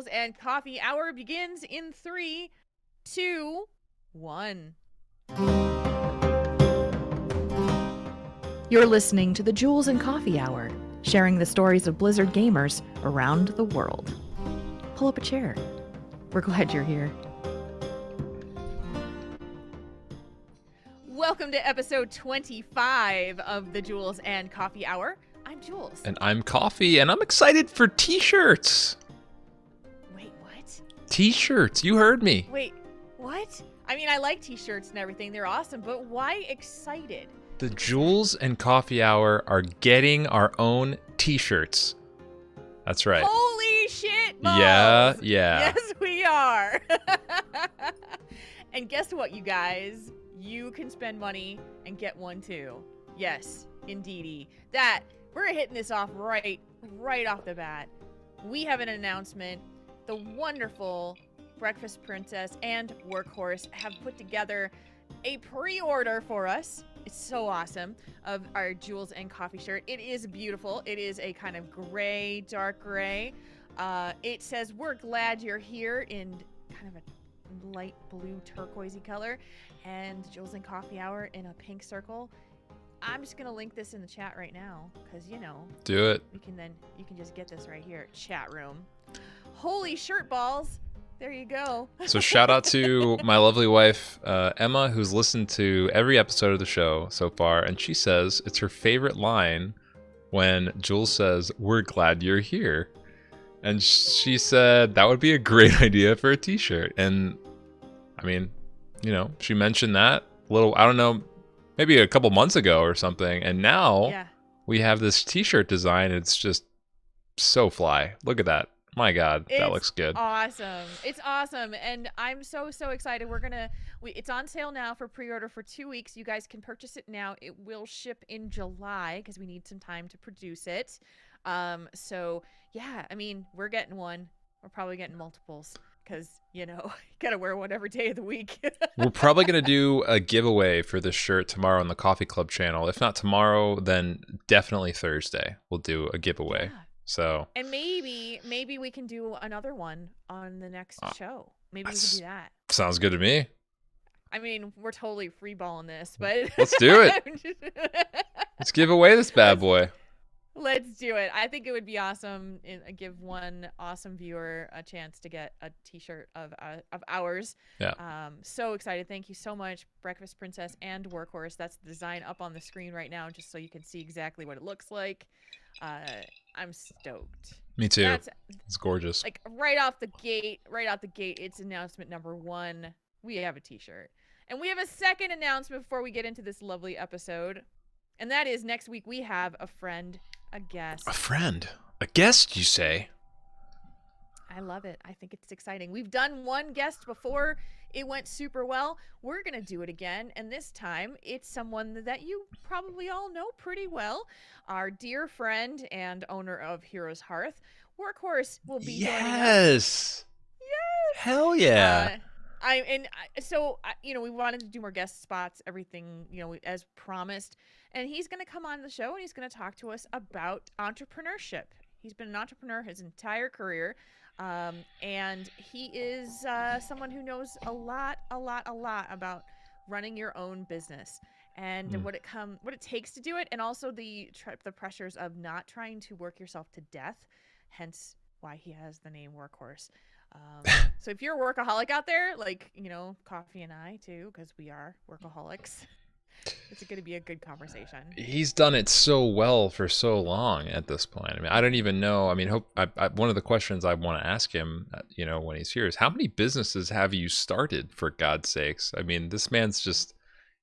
Jules and Coffee Hour begins in 3, 2, 1. You're listening to the Jules and Coffee Hour, sharing the stories of Blizzard gamers around the world. Pull up a chair. We're glad you're here. Welcome to episode 25 of the Jules and Coffee Hour. I'm Jules. And I'm Coffee, and I'm excited for t-shirts. Wait, what? T-shirts, you heard me. Wait, what? I mean, I like t-shirts and everything. They're awesome, but why excited? The Jules and Coffee Hour are getting our own t-shirts. That's right. Holy shit balls! Yeah. Yes, we are. And guess what, you guys? You can spend money and get one too. Yes, indeedy. We're hitting this off right off the bat. We have an announcement. The wonderful Breakfast Princess and Workhorse have put together a pre-order for us. It's so awesome, of our Jules and Coffee shirt. It is beautiful. It is a kind of gray, dark gray. It says, "We're glad you're here," in kind of a light blue turquoisey color, and Jules and Coffee Hour in a pink circle. I'm just gonna link this in the chat right now, because Do it. you can just get this right here, chat room. Holy shirt balls! There you go. So shout out to my lovely wife, Emma, who's listened to every episode of the show so far, and she says it's her favorite line when Jules says, "We're glad you're here." And she said that would be a great idea for a t-shirt. And I mean, she mentioned that I don't know, maybe a couple months ago or something. And now we have this t-shirt design. It's just so fly. Look at that. My God, that looks good. Awesome. It's awesome. And I'm so excited. It's on sale now for pre-order for 2 weeks. You guys can purchase it now. It will ship in July because we need some time to produce it. So yeah, I mean, we're getting one. We're probably getting multiples because, you gotta wear one every day of the week. We're probably going to do a giveaway for this shirt tomorrow on the Coffee Club channel. If not tomorrow, then definitely Thursday. We'll do a giveaway. Yeah. So, and maybe we can do another one on the next show. Maybe we can do that. Sounds good to me. I mean, we're totally freeballing this, but let's do it. Let's give away this bad boy. Let's do it. I think it would be awesome. Give one awesome viewer a chance to get a t-shirt of ours. Yeah. So excited. Thank you so much, Breakfast Princess and Workhorse. That's the design up on the screen right now, just so you can see exactly what it looks like. I'm stoked. Me too. It's gorgeous. Like right out the gate, it's announcement number 1. We have a t-shirt. And we have a second announcement before we get into this lovely episode. And that is, next week we have a friend, a guest. A friend? A guest, you say? I love it. I think it's exciting. We've done one guest before. It went super well. We're going to do it again. And this time, it's someone that you probably all know pretty well. Our dear friend and owner of HeroesHearth, Workhorse, will be joining us. Yes! Hell yeah! We wanted to do more guest spots, everything, as promised. And he's going to come on the show and he's going to talk to us about entrepreneurship. He's been an entrepreneur his entire career. And he is someone who knows a lot about running your own business and what it takes to do it, and also the pressures of not trying to work yourself to death, hence why he has the name Workhorse. So if you're a workaholic out there, like, Coffee and I too, because we are workaholics, it's going to be a good conversation. He's done it so well for so long at this point. I mean, I don't even know. I mean, one of the questions I want to ask him, when he's here is, how many businesses have you started, for God's sakes? I mean, this man's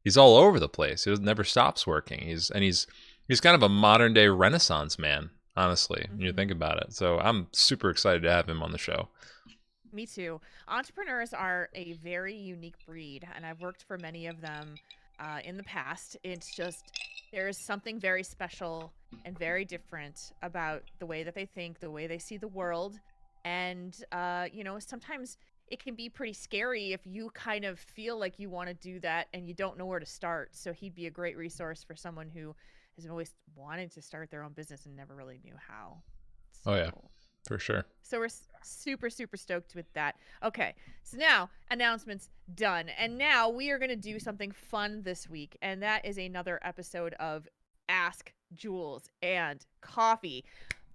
he's all over the place. He never stops working. He's kind of a modern day Renaissance man, honestly, when you think about it. So I'm super excited to have him on the show. Me too. Entrepreneurs are a very unique breed, and I've worked for many of them in the past. It's just, there is something very special and very different about the way that they think, the way they see the world. And, sometimes it can be pretty scary if you kind of feel like you want to do that and you don't know where to start. So he'd be a great resource for someone who has always wanted to start their own business and never really knew how. So, oh yeah, For sure. So we're super, super stoked with that. Okay, so now announcements done. And now we are going to do something fun this week. And that is another episode of Ask Jules and Coffee.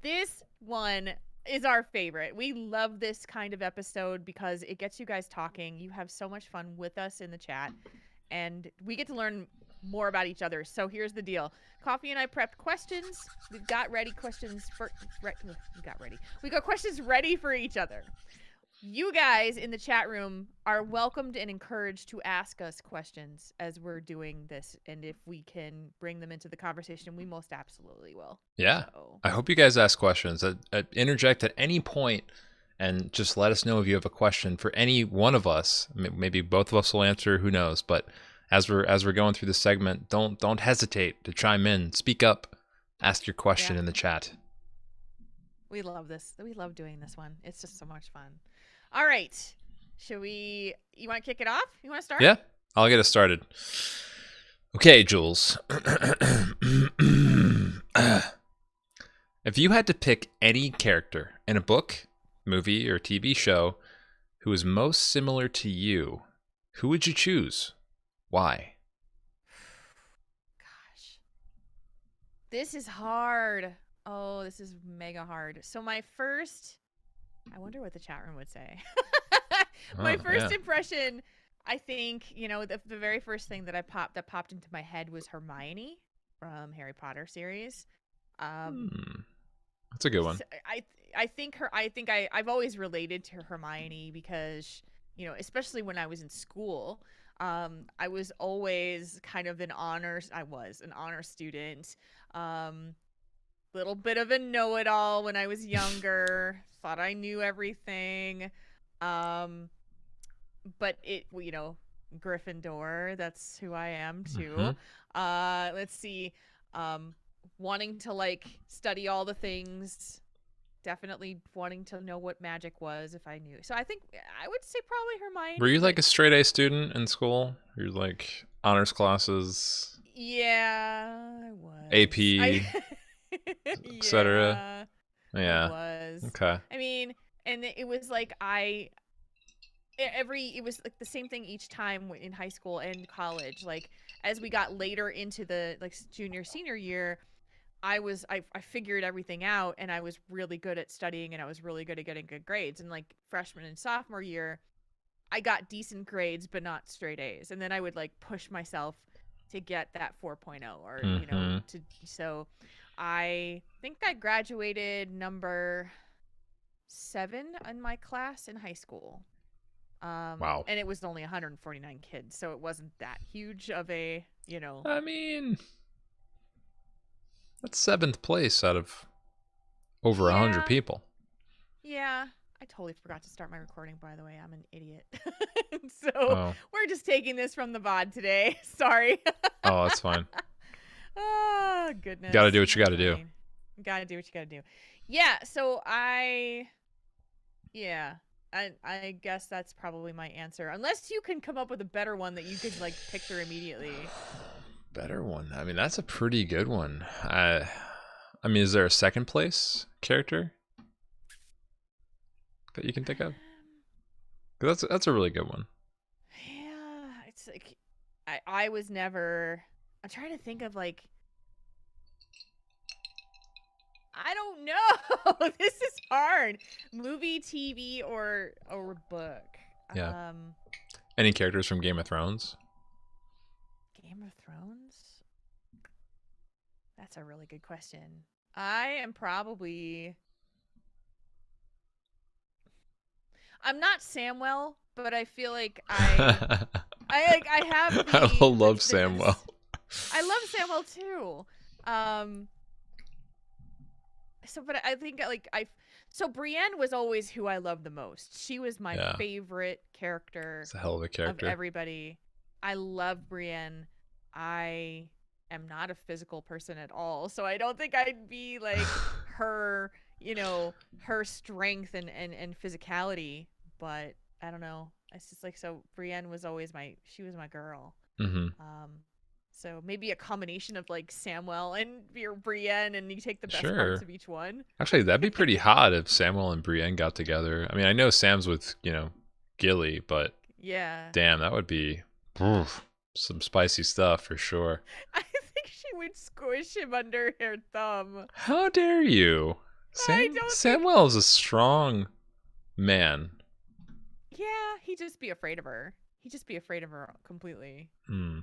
This one is our favorite. We love this kind of episode because it gets you guys talking. You have so much fun with us in the chat. And we get to learn more about each other. So here's the deal. Coffee and I prepped questions. We've got ready questions for we got questions ready for each other. You guys in the chat room are welcomed and encouraged to ask us questions as we're doing this, and if we can bring them into the conversation, we most absolutely will. Yeah. So. I hope you guys ask questions. Interject at any point and just let us know if you have a question for any one of us. Maybe both of us will answer, who knows, but as we're going through the segment, don't hesitate to chime in, speak up, ask your question in the chat. We love this. We love doing this one. It's just so much fun. All right. You want to kick it off? You want to start? Yeah, I'll get us started. Okay, Jules. If you had to pick any character in a book, movie, or TV show who is most similar to you, who would you choose? Why? Gosh. This is hard. Oh, this is mega hard. So I wonder what the chat room would say. My first impression, I think, the very first thing that popped into my head was Hermione from Harry Potter series. That's a good one. I've always related to Hermione because, especially when I was in school, I was always kind of I was an honor student. Little bit of a know-it-all when I was younger. Thought I knew everything. But Gryffindor, that's who I am too. Let's see. Wanting to study all the things. Definitely wanting to know what magic was if I knew. So I think I would say probably Hermione. Were you a straight A student in school? You're honors classes? Yeah, I was. AP, etc. Yeah. I was. Okay. I mean, and it was it was the same thing each time in high school and college. As we got later into the junior, senior year, I figured everything out, and I was really good at studying, and I was really good at getting good grades. And freshman and sophomore year, I got decent grades, but not straight A's. And then I would push myself to get that 4.0 or, so I think I graduated number 7 in my class in high school. Wow. And it was only 149 kids, so it wasn't that huge of a, I mean, that's 7th place out of over 100 people. Yeah. I totally forgot to start my recording, by the way. I'm an idiot. So we're just taking this from the VOD today. Sorry. Oh, that's fine. Oh, goodness. You gotta do what you gotta do. Gotta do what you gotta do. Yeah, so I guess that's probably my answer. Unless you can come up with a better one that you could picture immediately. Better one. I mean, that's a pretty good one. I mean, is there a second place character that you can think of? That's a really good one. Yeah, it's I was never. I'm trying to think of I don't know. This is hard. Movie, TV, or book. Yeah. Any characters from Game of Thrones? Game of Thrones? That's a really good question. I am probably. I'm not Samwell, but I feel like I have. I love Samwell. I love Samwell too. But I think so Brienne was always who I loved the most. She was my favorite character. It's a hell of a character. Of everybody. I love Brienne. I am not a physical person at all, so I don't think I'd be her, her strength and physicality. But I don't know. It's just so Brienne was always she was my girl. Mm-hmm. So maybe a combination of like Samwell and your Brienne, and you take the best parts Sure. of each one. Actually, that'd be pretty hot if Samuel and Brienne got together. I mean, I know Sam's with, Gilly, but Yeah. damn, that would be oof, some spicy stuff for sure. I think she would squish him under her thumb. How dare you? I don't think. Samwell is a strong man. Yeah, he'd just be afraid of her. He'd just be afraid of her completely. Hmm.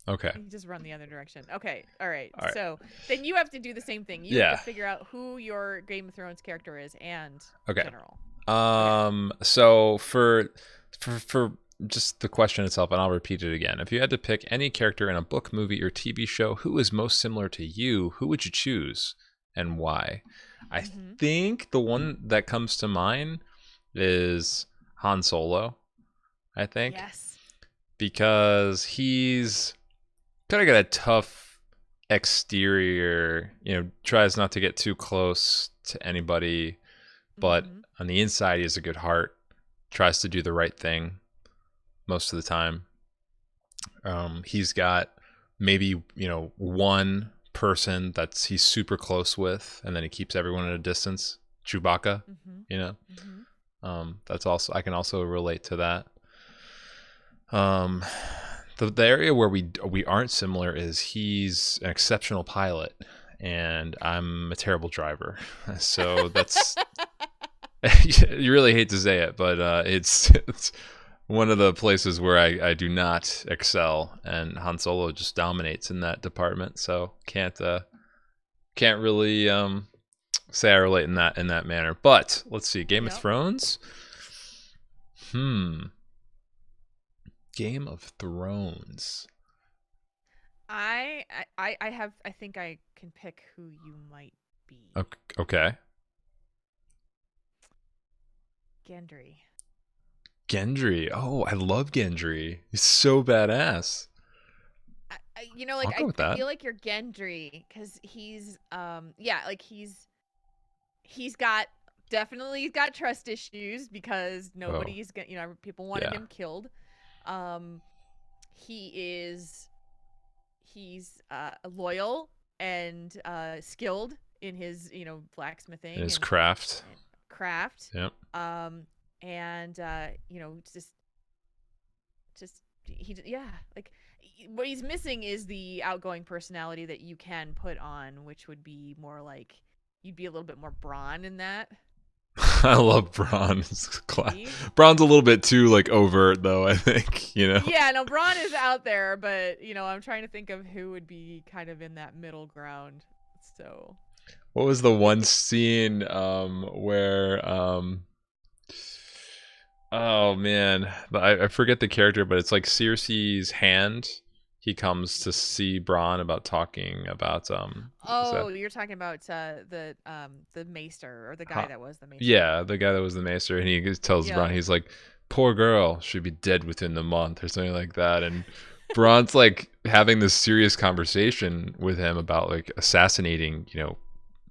Okay. He'd just run the other direction. Okay, all right. All right. So then you have to do the same thing. You have to figure out who your Game of Thrones character is and Okay. general. So for just the question itself, and I'll repeat it again. If you had to pick any character in a book, movie, or TV show who is most similar to you, who would you choose and why? I think the one that comes to mind is Han Solo, I think. Yes. Because he's kind of got a tough exterior, tries not to get too close to anybody, but on the inside he has a good heart, tries to do the right thing most of the time. He's got maybe, one person he's super close with, and then he keeps everyone at a distance. Chewbacca, that's also, I can also relate to that. The area where we aren't similar is he's an exceptional pilot and I'm a terrible driver. So that's you really hate to say it, but it's one of the places where I do not excel, and Han Solo just dominates in that department. So can't really say I relate in that manner. But let's see, Game of Thrones. Game of Thrones. I think I can pick who you might be. Okay. Gendry. Oh, I love Gendry. He's so badass. I feel like you're Gendry because he's he's got trust issues because nobody's people wanted him killed. He's loyal and skilled in his blacksmithing and his craft. Yep. And what he's missing is the outgoing personality that you can put on, which would be more like you'd be a little bit more Bronn in that. I love Bronn. Bronn's a little bit too overt though, I think, Yeah, no, Bronn is out there, but I'm trying to think of who would be kind of in that middle ground. So what was the one scene where oh man, I forget the character, but it's like Cersei's hand. He comes to see Bronn about talking about you're talking about the maester, or the guy that was the maester. Yeah, the guy that was the maester, and he tells Bronn, he's like, poor girl should be dead within the month or something like that, and Bronn's having this serious conversation with him about assassinating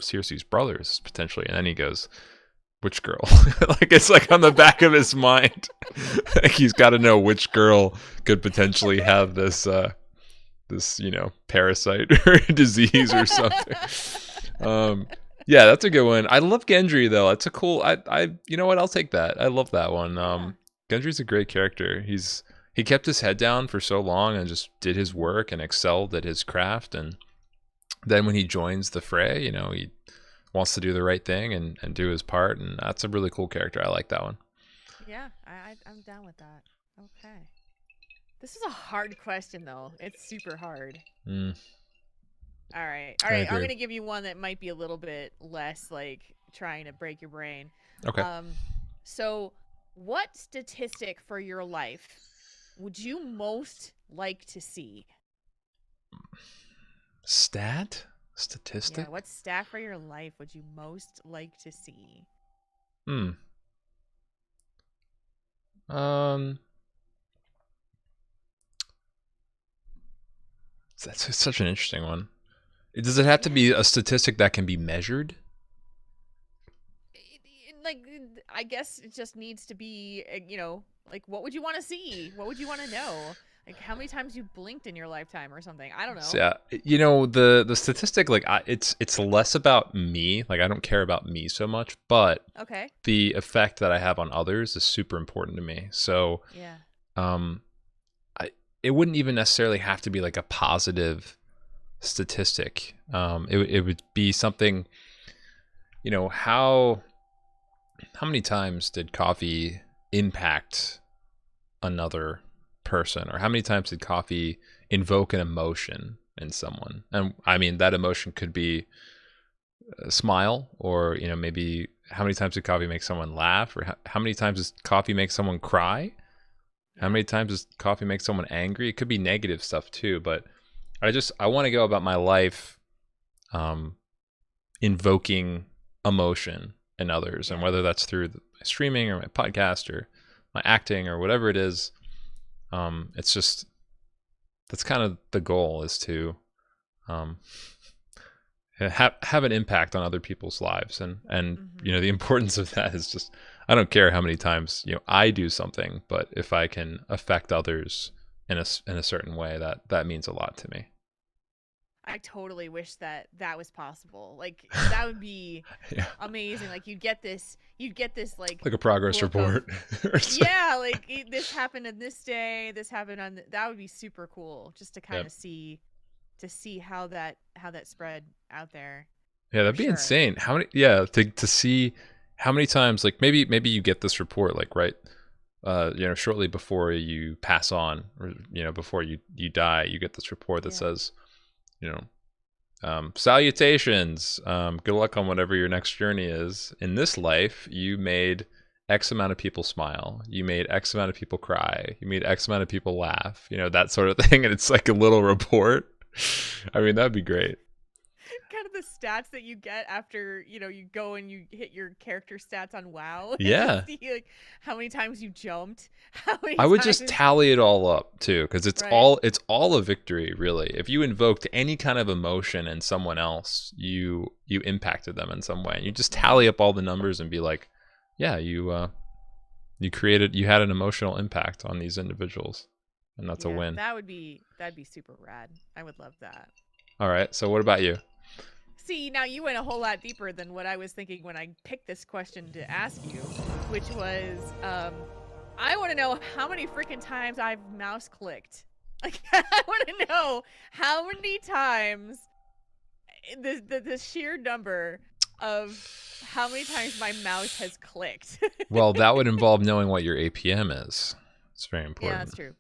Cersei's brothers potentially, and then he goes, which girl? It's on the back of his mind. He's got to know which girl could potentially have this parasite or disease or something. Yeah, that's a good one. I love Gendry though. That's a cool. You know what? I'll take that. I love that one. Gendry's a great character. He kept his head down for so long and just did his work and excelled at his craft. And then when he joins the fray, he wants to do the right thing and do his part, and that's a really cool character. I like that one. Yeah, I'm down with that. Okay. This is a hard question though. It's super hard. All right. I'm gonna give you one that might be a little bit less trying to break your brain. Okay. So what statistic for your life would you most like to see? Statistic? Yeah, what stat for your life would you most like to see? That's such an interesting one. Does it have to be a statistic that can be measured? I guess it just needs to be, what would you want to see? What would you want to know? Like how many times you blinked in your lifetime or something. I don't know. So, yeah, the statistic, like it's less about me. Like I don't care about me so much, but Okay. the effect that I have on others is super important to me. So Yeah. um, it wouldn't even necessarily have to be like a positive statistic. It would be something, how many times did coffee impact another person, or how many times did coffee invoke an emotion in someone? And I mean, that emotion could be a smile, or maybe how many times did coffee make someone laugh, or how many times does coffee make someone cry? How Yeah. many times does coffee make someone angry? It could be negative stuff too, but I want to go about my life invoking emotion in others, and Yeah. whether that's through my streaming or my podcast or my acting or whatever it is, it's just, that's kind of the goal, is to um, have an impact on other people's lives, and Mm-hmm. the importance of that is just, I don't care how many times I do something, but if I can affect others in a certain way, that means a lot to me. I totally wish that was possible. Like that would be Yeah, amazing. Like you'd get this like like a progress book of report or something. yeah, like this happened on this day, this happened on that would be super cool just to kind Yep. of see how that spread out there Yeah, for that'd be sure. insane. How many? Yeah, to see how many times, like maybe you get this report, like right, shortly before you pass on, or before you die, you get this report that Yeah. says, you know, salutations, good luck on whatever your next journey is. In this life, you made X amount of people smile. You made X amount of people cry. You made X amount of people laugh. That sort of thing, and it's like a little report. I mean, that'd be great. Kind of the stats that you get after, you go and you hit your character stats on WoW and to Yeah. see like how many times you jumped, how many I would just times tally it all up too, because right? it's all a victory, really. If you invoked any kind of emotion in someone else, you impacted them in some way, and you just tally up all the numbers and be like, yeah, you had an emotional impact on these individuals, and that's a Yeah, win. that'd be super rad. I would love that. All right, so what about you? See, now you went a whole lot deeper than what I was thinking when I picked this question to ask you, which was, I want to know how many freaking times I've mouse clicked. Like, I want to know how many times the sheer number of how many times my mouse has clicked. Well, that would involve knowing what your APM is. It's very Yeah, important. that's true.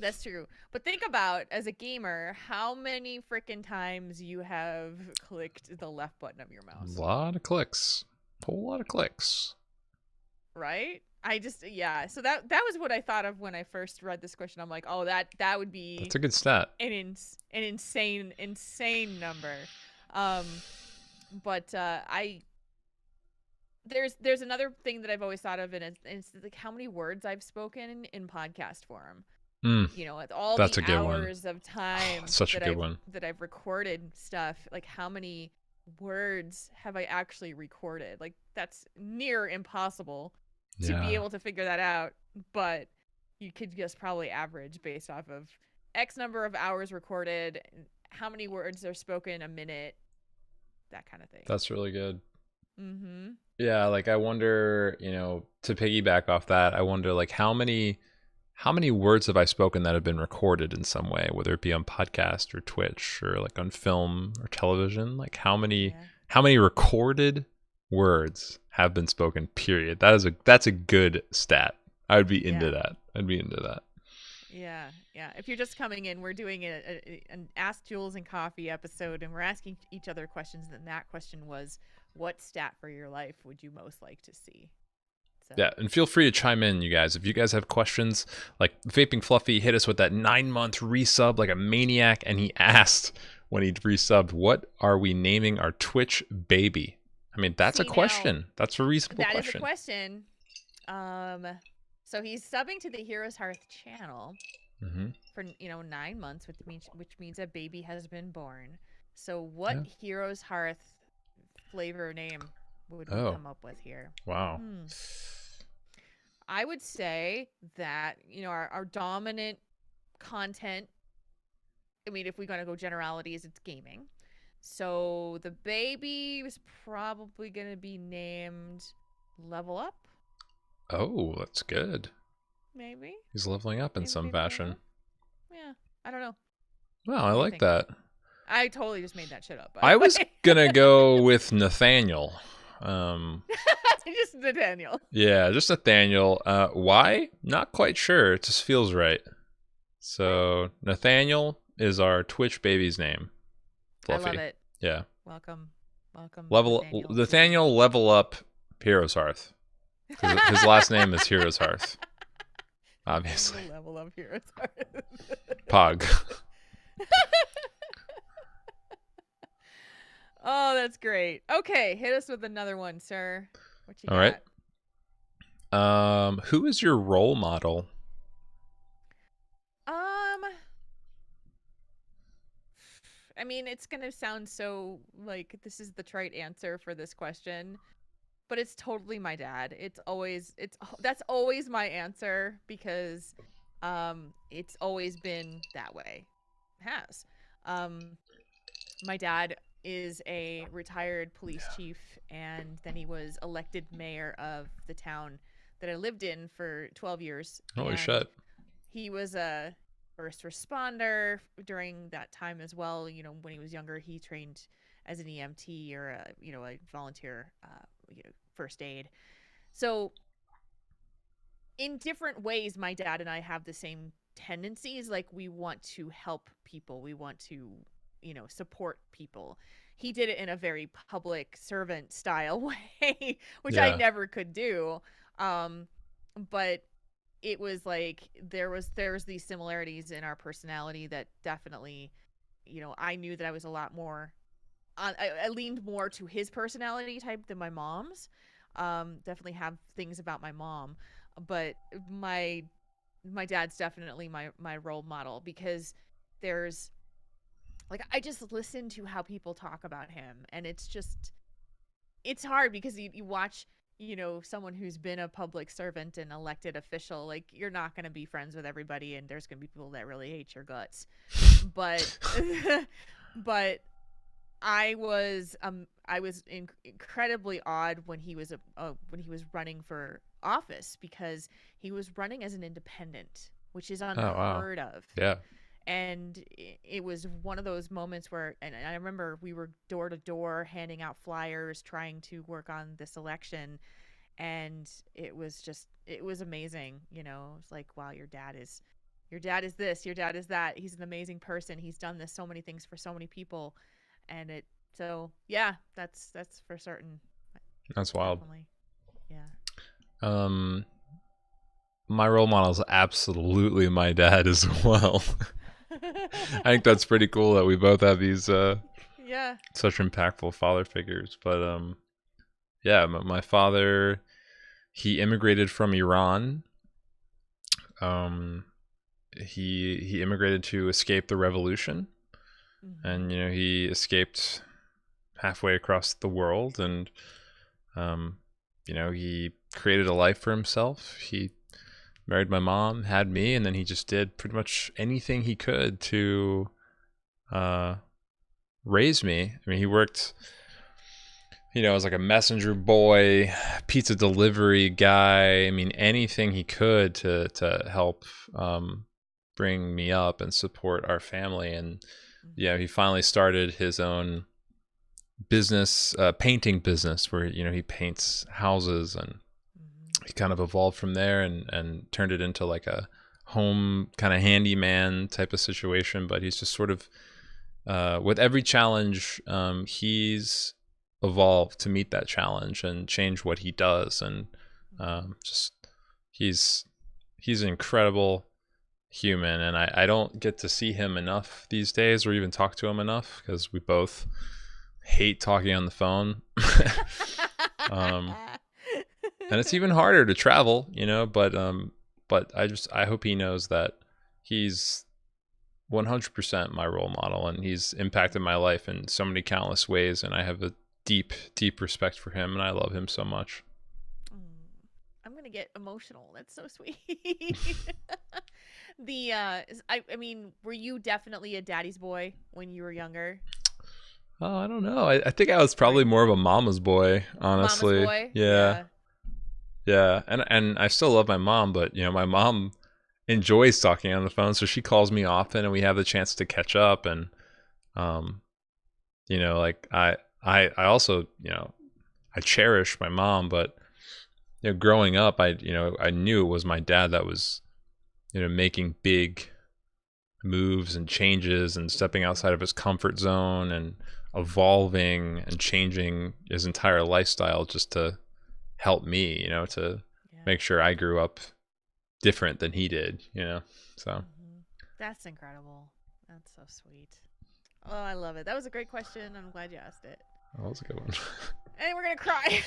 That's true. But think about, as a gamer, how many freaking times you have clicked the left button of your A mouse. lot of clicks. Whole lot of clicks. Right? Yeah. So that was what I thought of when I first read this question. I'm like, oh, that would be That's a good stat. an insane number. But there's another thing that I've always thought of, and it's like how many words I've spoken in podcast form. Mm, With all that's the a good one. hours of time Such a good one. that I've recorded stuff, like how many words have I actually recorded? Like that's near impossible to be Yeah. able to figure that out, but you could just probably average based off of X number of hours recorded, how many words are spoken a minute, that kind of thing. That's really good. Mm-hmm. Yeah, like I wonder, to piggyback off that, I wonder like how many words have I spoken that have been recorded in some way, whether it be on podcast or Twitch or like on film or television? Like how many recorded words have been spoken, period? That's a good stat. I would be into Yeah. that. I'd be into that. Yeah, yeah. If you're just coming in, we're doing an Ask Jules and Coffee episode, and we're asking each other questions. And that question was, what stat for your life would you most like to see? So Yeah, and feel free to chime in, you guys. If you guys have questions, like Vaping Fluffy hit us with that 9-month resub like a maniac, and he asked when he resubbed, what are we naming our Twitch baby? I mean, that's a question. That's a reasonable that is question. a question. So he's subbing to the Heroes Hearth channel for 9 months, which means a baby has been born. So what Heroes Hearth flavor name would we come up with here? Wow. I would say that our dominant content. I mean, if we're gonna go generalities, it's gaming. So the baby was probably gonna be named Level Up. Oh, that's good. Maybe. He's leveling up in some Maybe Level fashion. Up? Yeah. I don't know. Wow, I What do you like think? that. I totally just made that shit up. By I the was way. gonna go with Nathaniel. Just Nathaniel. Yeah, just Nathaniel. Why? Not quite sure. It just feels right. So Nathaniel is our Twitch baby's name. Fluffy. I love it. Yeah. Welcome, Nathaniel level up Heroes Hearth. His last name is Heroes Hearth. Obviously. Level Up Heroes. Pog. Oh, that's great. Okay, hit us with another one, sir. What you All got? right. Who is your role model? I mean, it's gonna sound so like this is the trite answer for this question, but it's totally my dad. That's always my answer because it's always been that way. It has. My dad is a retired police chief, and then he was elected mayor of the town that I lived in for 12 years. Holy and shit. He was a first responder during that time as well. You know, when he was younger, he trained as an EMT or a volunteer first aid. So in different ways, my dad and I have the same tendencies. Like, we want to help people. We want to, support people. He did it in a very public servant style way, which I Yeah. never could do. But it was like there's these similarities in our personality that definitely, I knew that I was a lot more I leaned more to his personality type than my mom's. Definitely have things about my mom, but my dad's definitely my role model because there's like I just listen to how people talk about him, and it's hard because you watch someone who's been a public servant and elected official. Like, you're not going to be friends with everybody, and there's going to be people that really hate your guts, but but I was incredibly odd when he was running for office, because he was running as an independent, which is Oh, wow. unheard of. Yeah. And it was one of those moments where, and I remember we were door to door handing out flyers, trying to work on this election, and it was amazing. It's like, wow, your dad is this, your dad is that. He's an amazing person. He's done so many things for so many people, and yeah, that's for certain. That's wild. Definitely. Yeah. My role model is absolutely my dad as well. I think that's pretty cool that we both have these Yeah. such impactful father figures. But yeah, my father, he immigrated from Iran. He immigrated to escape the revolution, Mm-hmm. and he escaped halfway across the world, and he created a life for himself. He married my mom, had me, and then he just did pretty much anything he could to raise me. I mean, he worked, as like a messenger boy, pizza delivery guy. I mean, anything he could to help bring me up and support our family. And he finally started his own business, painting business, where he paints houses, and he kind of evolved from there and turned it into like a home kind of handyman type of situation. But he's just sort of with every challenge, he's evolved to meet that challenge and change what he does. And he's an incredible human, and I don't get to see him enough these days, or even talk to him enough, because we both hate talking on the phone. And it's even harder to travel, but I hope he knows that he's 100% my role model, and he's impacted my life in so many countless ways, and I have a deep respect for him, and I love him so much. I'm gonna get emotional. That's so sweet. I mean, were you definitely a daddy's boy when you were younger? Oh, I don't know. I think I was Or probably more of a mama's boy, mama's honestly. boy? Yeah. Yeah. Yeah. And I still love my mom, but my mom enjoys talking on the phone, so she calls me often and we have the chance to catch up. And um like I also, I cherish my mom, but growing up, I knew it was my dad that was, making big moves and changes and stepping outside of his comfort zone and evolving and changing his entire lifestyle just to help me, to Yeah. make sure I grew up different than he did, so. Mhm. That's incredible. That's so sweet. Oh, I love it. That was a great question. I'm glad you asked it. That was a good one. And we're gonna cry.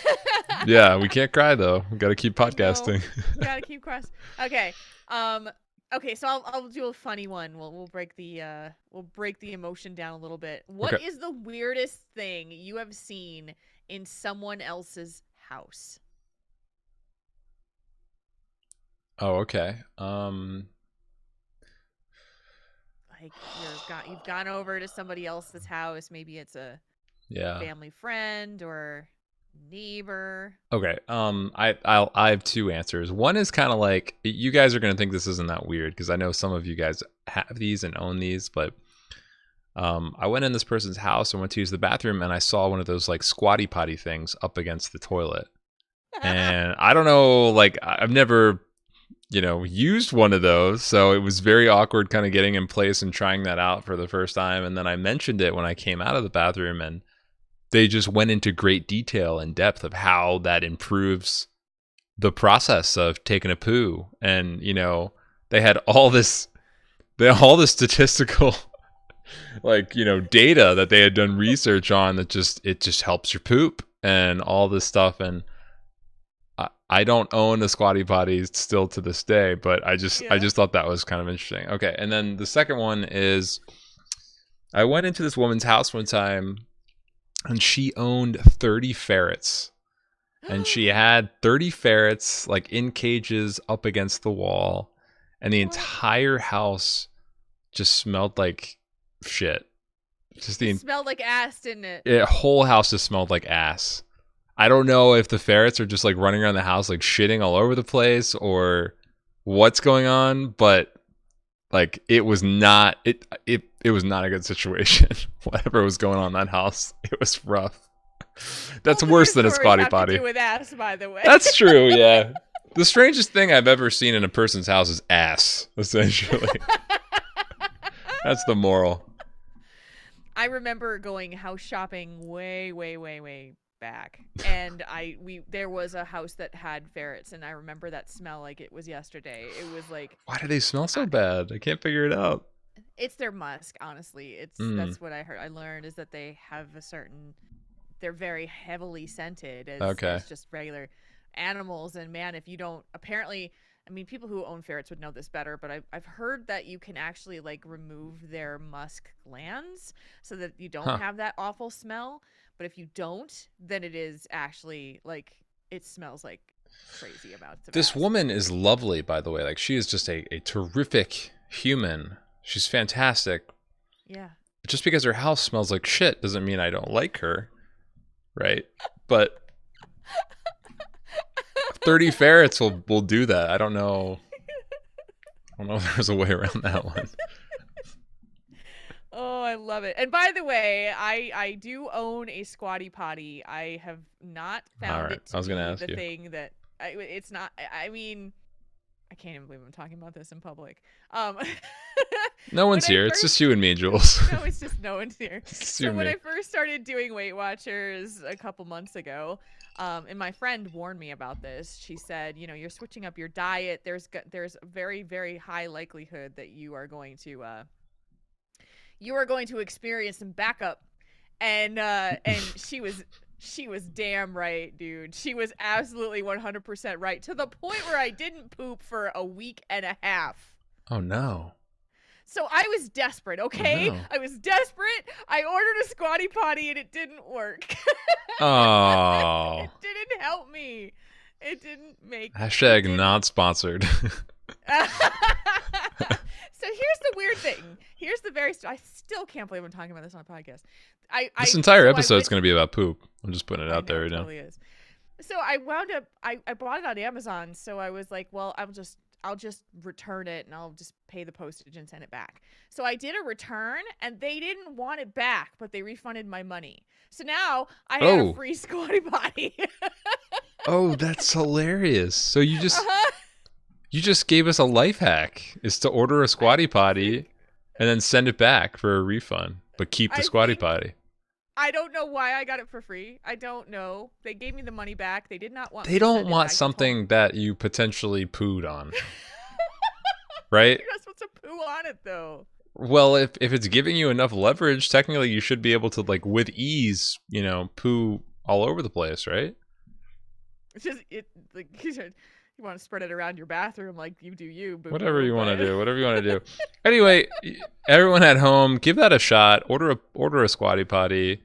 Yeah, we can't cry though. We got to keep podcasting. Gotta keep cross. Okay. Okay. So I'll do a funny one. We'll break the emotion down a little bit. What Okay. is the weirdest thing you have seen in someone else's house? Oh, okay. Like you've gone over to somebody else's house. Maybe it's a Yeah. family friend or neighbor. Okay. I have two answers. One is kind of like, you guys are gonna think this isn't that weird because I know some of you guys have these and own these, but I went in this person's house and went to use the bathroom and I saw one of those like squatty potty things up against the toilet. And I don't know, like I've never, used one of those, so it was very awkward kind of getting in place and trying that out for the first time. And then I mentioned it when I came out of the bathroom, and they just went into great detail and depth of how that improves the process of taking a poo. And they had all this statistical like data that they had done research on that it just helps your poop and all this stuff. And I don't own a squatty potty still to this day, but I just thought that was kind of interesting. Okay, and then the second one is, I went into this woman's house one time and she owned 30 ferrets. And she had 30 ferrets like in cages up against the wall, and the entire house just smelled like shit. Just It smelled like ass, didn't it? The whole house just smelled like ass. I don't know if the ferrets are just like running around the house like shitting all over the place or what's going on, but like it was not it was not a good situation. Whatever was going on in that house, it was rough. That's worse than a squatty potty. To do with ass, by the way. That's true, yeah. The strangest thing I've ever seen in a person's house is ass, essentially. That's the moral. I remember going house shopping way back, and there was a house that had ferrets, and I remember that smell like it was yesterday. It was like, why do they smell so bad? I can't figure it out. It's their musk, honestly. That's what I learned is that they have they're very heavily scented as just regular animals. And man, if you don't, apparently, I mean, people who own ferrets would know this better, but I've heard that you can actually like remove their musk glands so that you don't have that awful smell. But if you don't, then it is actually like, it smells like crazy about it. This woman is lovely, by the way. Like, she is just a terrific human. She's fantastic. Yeah. Just because her house smells like shit doesn't mean I don't like her. Right? But 30 ferrets will do that. I don't know if there's a way around that one. Oh, I love it. And by the way, I do own a squatty potty. I have not found it to be the thing that it's not. I mean, I can't even believe I'm talking about this in public. No one's here. It's just you and me, Jules. No, it's just no one's here. So when I first started doing Weight Watchers a couple months ago, and my friend warned me about this. She said, you're switching up your diet. There's a very, very high likelihood that you are going to experience some backup. And she was damn right, dude. She was absolutely 100% right, to the point where I didn't poop for a week and a half. Oh no. So I was desperate, okay? Oh, no. I was desperate. I ordered a squatty potty and it didn't work. Oh. It didn't help me. It didn't make # not sponsored. weird thing. Here's the I still can't believe I'm talking about this on a podcast. This entire so episode is going to be about poop. I'm just putting it I out there know, right it now. totally is. So I wound up I bought it on Amazon, so I was like, well, I'll just return it and I'll just pay the postage and send it back. So I did a return and they didn't want it back, but they refunded my money. So now I had a free squatty potty. Oh, that's hilarious. So you Uh-huh. just gave us a life hack, is to order a squatty potty and then send it back for a refund, but keep the squatty potty. I don't know why I got it for free. I don't know. They gave me the money back. They did not want. They don't want something that you potentially pooed on, right? You're not supposed to poo on it though. Well, if it's giving you enough leverage, technically you should be able to, like, with ease, poo all over the place, right? It's just like you want to spread it around your bathroom like you do you. Whatever you want to do. Whatever you want to do. Anyway, everyone at home, give that a shot. Order a squatty potty.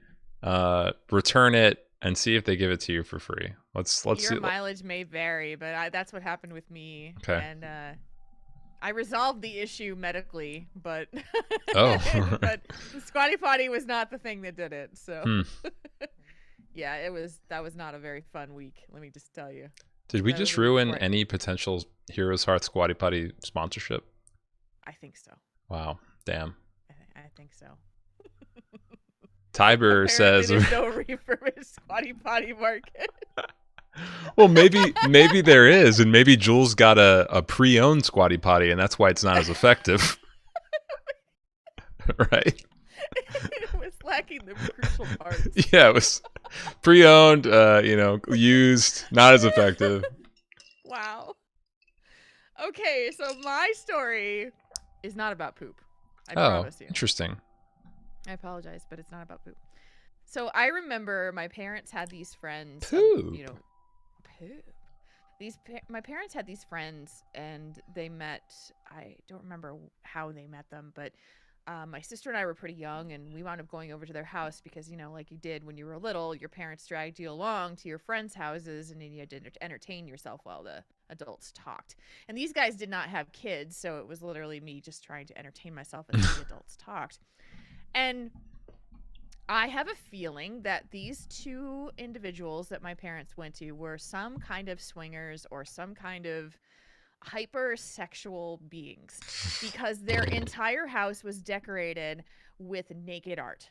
Return it and see if they give it to you for free. Let's Your see. mileage may vary, but that's what happened with me. Okay. And I resolved the issue medically, but but the squatty potty was not the thing that did it. So yeah, that was not a very fun week. Let me just tell you. Did we just ruin any potential Heroes Hearth squatty potty sponsorship? I think so. Wow. Damn. I think so. Tiber says there's no refurbished squatty potty market. Well, maybe there is, and maybe Jules got a pre-owned squatty potty, and that's why it's not as effective. Right? It was lacking the crucial parts. Yeah, it was pre-owned, used, not as effective. Wow. Okay, so my story is not about poop. I promise you. Interesting. I apologize, but it's not about poop. So I remember my parents had these friends. Poop. Poop. My parents had these friends, and they met. I don't remember how they met them, but my sister and I were pretty young, and we wound up going over to their house because, like you did when you were little, your parents dragged you along to your friends' houses, and then you had to entertain yourself while the adults talked. And these guys did not have kids, so it was literally me just trying to entertain myself as the adults talked. And I have a feeling that these two individuals that my parents went to were some kind of swingers or some kind of hypersexual beings, because their entire house was decorated with naked art.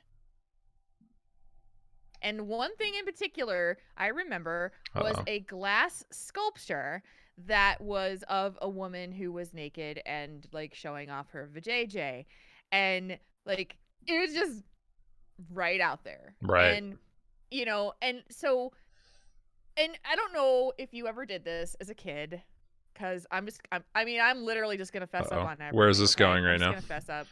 And one thing in particular I remember was a glass sculpture that was of a woman who was naked and like showing off her vajayjay. And like it was just right out there. Right. And and so, and I don't know if you ever did this as a kid, because I'm literally just gonna fess up on everything. Where is this going right now? I'm just gonna fess up.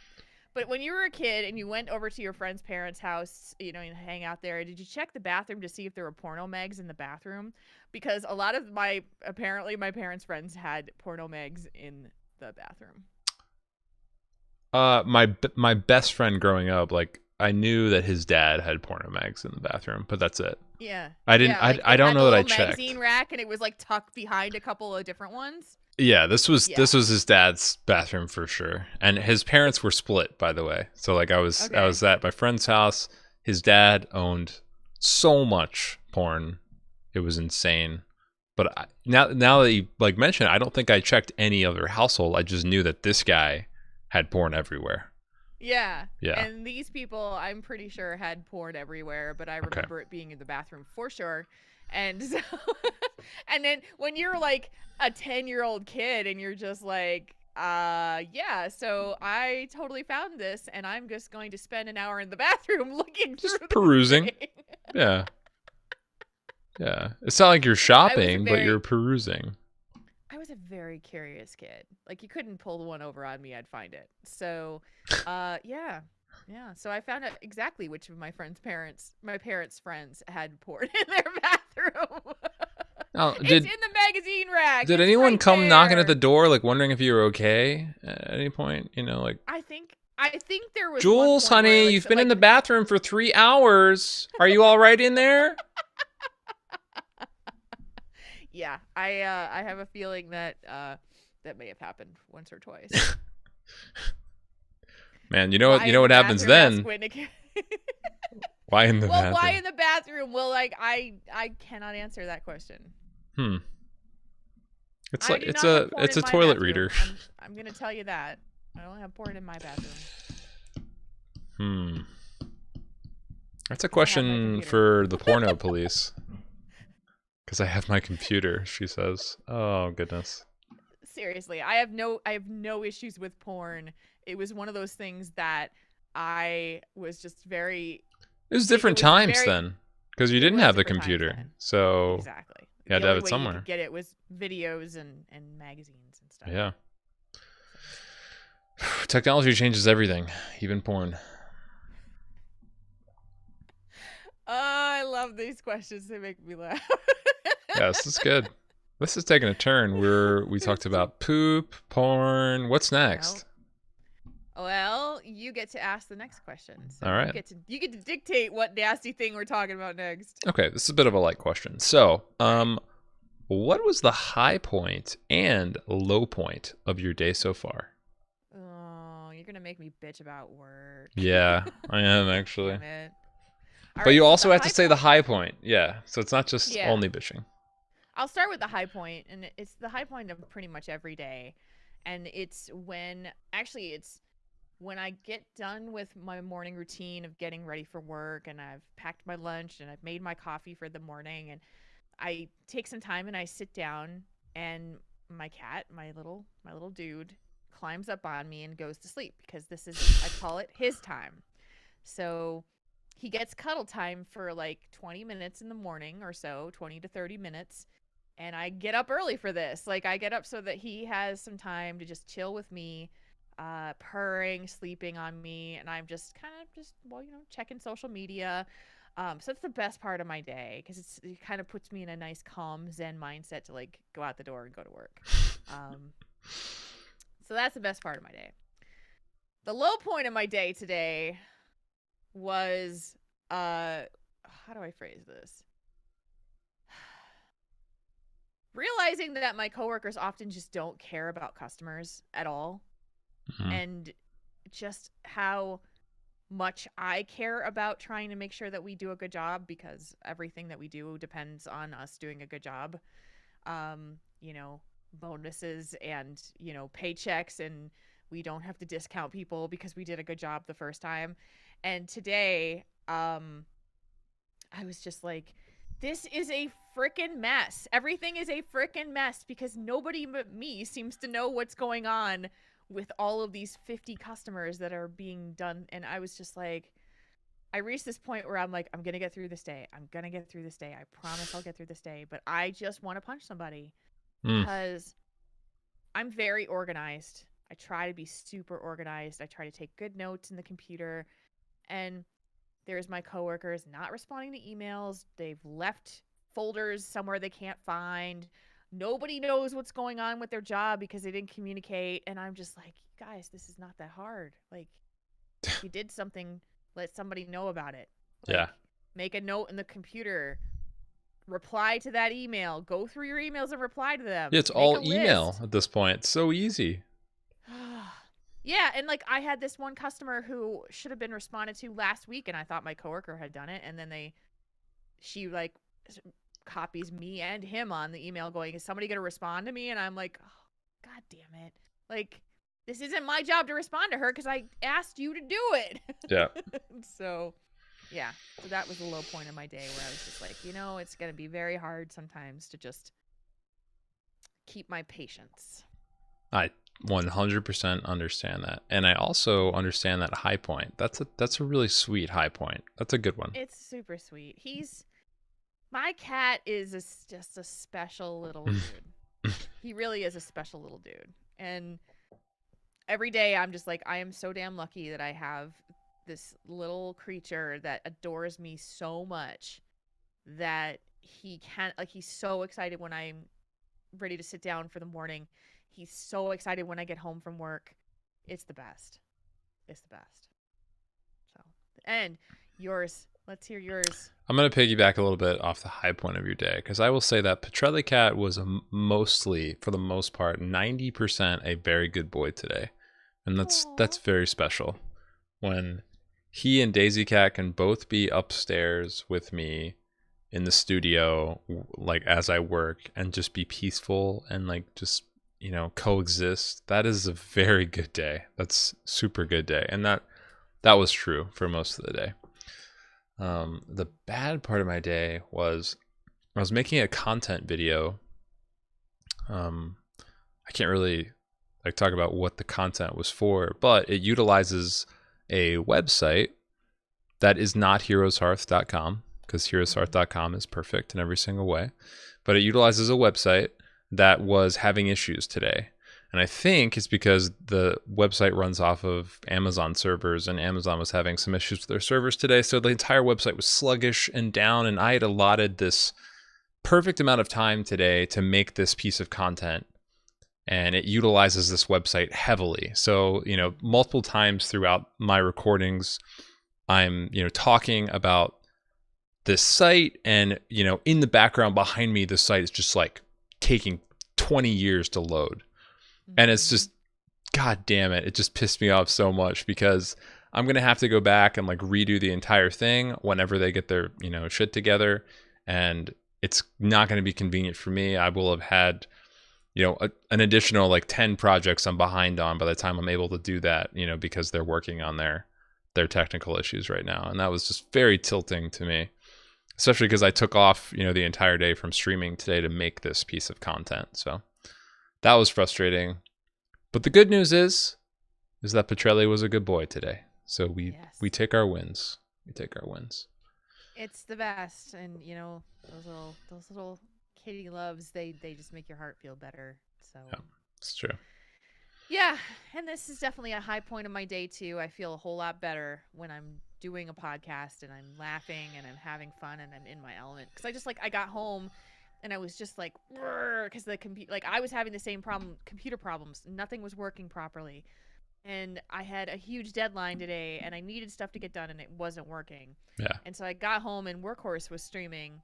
But when you were a kid and you went over to your friend's parents' house, and hang out there, did you check the bathroom to see if there were porno mags in the bathroom? Because a lot of apparently my parents' friends had porno mags in the bathroom. My best friend growing up, like, I knew that his dad had porno mags in the bathroom, but that's it. Yeah. I didn't. Yeah, I don't know that I checked. Magazine rack, and it was like tucked behind a couple of different ones. Yeah, this was his dad's bathroom for sure, and his parents were split, by the way. So like I was at my friend's house. His dad owned so much porn, it was insane. But now that you like mention it, I don't think I checked any other household. I just knew that this guy had porn everywhere. Yeah. Yeah. And these people, I'm pretty sure, had porn everywhere, but I remember it being in the bathroom for sure. And so, and then when you're like a 10-year-old kid and you're just like, yeah, so I totally found this and I'm just going to spend an hour in the bathroom looking through just perusing. Yeah. Yeah. It's not like you're shopping, but you're perusing. I was a very curious kid. Like, you couldn't pull one over on me, I'd find it. So, yeah. Yeah. So I found out exactly which of my parents' friends had porn in their bathroom. Oh, it's in the magazine rack. Did anyone come knocking at the door, like wondering if you were okay at any point? Like, I think there was Jules, honey, you've been in the bathroom for 3 hours. Are you all right in there? Yeah, I have a feeling that that may have happened once or twice. Man, you know Why in what the happens bathroom? then? Ask Whitney. Why in the Well, bathroom? why in the bathroom? Well, like I cannot answer that question. It's I like do not have porn it's in a my toilet bathroom. reader. I'm gonna tell you that. I don't have porn in my bathroom. That's a 'Cause I have my question computer. for the porno police. Because I have my computer, she says. Oh goodness. Seriously, I have no issues with porn. It was one of those things that I was just very. It was different times then, because you It didn't was have the different times computer, then. so Exactly. you had The to have only it way you somewhere. could get it was videos and magazines and stuff. Yeah. Technology changes everything, even porn. Oh, I love these questions. They make me laugh. Yeah, this is good. This is taking a turn. We talked about poop, porn. What's next? Well, you get to ask the next question. So All right. you get to dictate what nasty thing we're talking about next. Okay, this is a bit of a light question. So, what was the high point and low point of your day so far? Oh, you're gonna make me bitch about work. Yeah, I am actually. Damn it. But you also have to say the high point. Yeah, so it's not just only bitching. I'll start with the high point, and it's the high point of pretty much every day. And it's when I get done with my morning routine of getting ready for work, and I've packed my lunch and I've made my coffee for the morning, and I take some time and I sit down, and my cat, my little dude, climbs up on me and goes to sleep, because this is, I call it his time. So he gets cuddle time for like 20 minutes in the morning or so, 20 to 30 minutes. And I get up early for this. Like, I get up so that he has some time to just chill with me, purring, sleeping on me. And I'm just kind of checking social media. So it's the best part of my day, because it kind of puts me in a nice, calm, zen mindset to like go out the door and go to work. So that's the best part of my day. The low point of my day today was, how do I phrase this? Realizing that my coworkers often just don't care about customers at all. Mm-hmm. And just how much I care about trying to make sure that we do a good job, because everything that we do depends on us doing a good job. Bonuses and, paychecks, and we don't have to discount people because we did a good job the first time. And today, I was just like, this is a freaking mess. Everything is a freaking mess, because nobody but me seems to know what's going on with all of these 50 customers that are being done. And I was just like, I reached this point where I'm like, I'm going to get through this day. I'm going to get through this day. I promise I'll get through this day. But I just want to punch somebody, because I'm very organized. I try to be super organized. I try to take good notes in the computer. And there's my coworkers not responding to emails. They've left folders somewhere they can't find. Nobody knows what's going on with their job because they didn't communicate. And I'm just like, guys, this is not that hard. Like, if you did something, let somebody know about it. Like, make a note in the computer. Reply to that email. Go through your emails and reply to them. Yeah, it's all email at this point. It's so easy. Yeah, and like, I had this one customer who should have been responded to last week, and I thought my coworker had done it, and then she like copies me and him on the email going, is somebody gonna respond to me? And I'm like, oh, god damn it, like, this isn't my job to respond to her because I asked you to do it. Yeah. So that was a low point in my day, where I was just like, it's gonna be very hard sometimes to just keep my patience. I 100% understand that, and I also understand that high point. That's a really sweet high point. That's a good one. It's super sweet. My cat is just a special little dude. He really is a special little dude. And every day I'm just like, I am so damn lucky that I have this little creature that adores me so much that he's so excited when I'm ready to sit down for the morning. He's so excited when I get home from work. It's the best. It's the best. So, and yours. Let's hear yours. I'm going to piggyback a little bit off the high point of your day, because I will say that Petrelli Cat was mostly, for the most part, 90% a very good boy today. And that's very special. when he and Daisy Cat can both be upstairs with me in the studio, like as I work, and just be peaceful and like just, you know, coexist. That is a very good day. That's super good day. And that was true for most of the day. The bad part of my day was I was making a content video. I can't really like talk about what the content was for, but it utilizes a website that is not HeroesHearth.com, because HeroesHearth.com is perfect in every single way. But it utilizes a website that was having issues today. And I think it's because the website runs off of Amazon servers, and Amazon was having some issues with their servers today. So the entire website was sluggish and down, and I had allotted this perfect amount of time today to make this piece of content. And it utilizes this website heavily. So, you know, multiple times throughout my recordings, I'm, you know, talking about this site, and, you know, in the background behind me, the site is just like taking 20 years to load. And it's just, God damn it. It just pissed me off so much, because I'm going to have to go back and like redo the entire thing whenever they get their, you know, shit together. And it's not going to be convenient for me. I will have had, you know, an additional like 10 projects I'm behind on by the time I'm able to do that, you know, because they're working on their technical issues right now. And that was just very tilting to me, especially because I took off, you know, the entire day from streaming today to make this piece of content. So that was frustrating. But the good news is that Petrelli was a good boy today. So we take our wins. We take our wins. It's the best. And, you know, those little kitty loves, they just make your heart feel better. So yeah, it's true. Yeah, and this is definitely a high point of my day too. I feel a whole lot better when I'm doing a podcast and I'm laughing and I'm having fun and I'm in my element. Because I just like, I got home and I was just like, because the computer, like I was having the same problem, computer problems. Nothing was working properly. And I had a huge deadline today and I needed stuff to get done and it wasn't working. Yeah. And so I got home and Workhorse was streaming.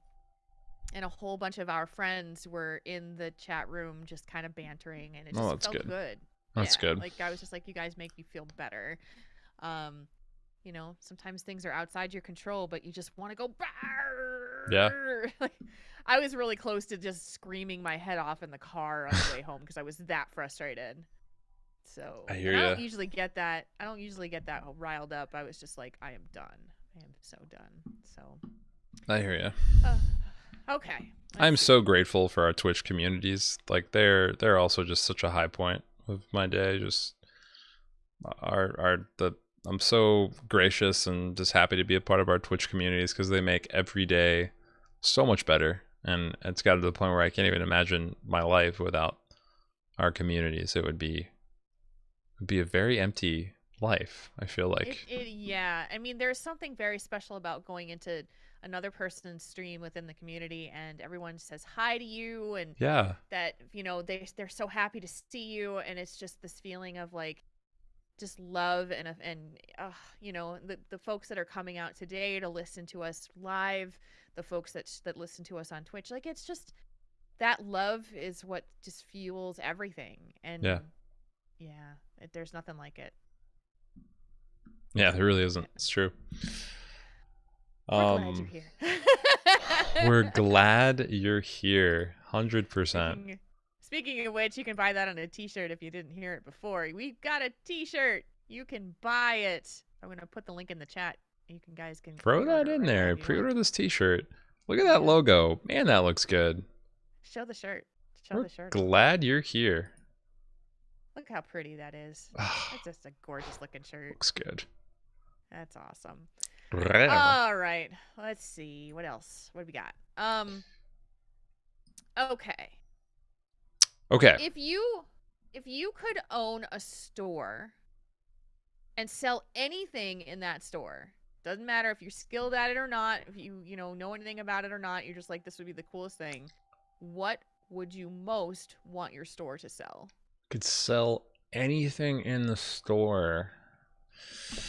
And a whole bunch of our friends were in the chat room just kind of bantering, and it just felt good. That's good. Like I was just like, you guys make me feel better. You know, sometimes things are outside your control, but you just want to go. Yeah. Like, I was really close to just screaming my head off in the car on the way home because I was that frustrated. So I hear you. I don't usually get that riled up. I was just like, I am done. I am so done. So I hear you. Okay. I'm so grateful for our Twitch communities. Like they're also just such a high point of my day. Just I'm so gracious and just happy to be a part of our Twitch communities, because they make every day so much better. And it's got to the point where I can't even imagine my life without our communities. It would be a very empty life, I feel like. Yeah. I mean, there's something very special about going into another person's stream within the community and everyone says hi to you, and that, you know, they're so happy to see you, and it's just this feeling of like just love and you know, the folks that are coming out today to listen to us live, the folks that listen to us on Twitch, like it's just that love is what just fuels everything. And there's nothing like it. Yeah, there really isn't. It's true. We're glad you're here. We're glad you're here. 100%. Speaking of which, you can buy that on a t-shirt if you didn't hear it before. We've got a t-shirt. You can buy it. I'm going to put the link in the chat. You guys can throw that in there. Pre-order this t-shirt. Look at that logo. Man, that looks good. Show the shirt. We're glad you're here. Look how pretty that is. That's just a gorgeous looking shirt. Looks good. That's awesome. All right. Let's see. What else? What do we got? Okay. If you could own a store and sell anything in that store, doesn't matter if you're skilled at it or not, if you know anything about it or not, you're just like, this would be the coolest thing. What would you most want your store to sell? Could sell anything in the store.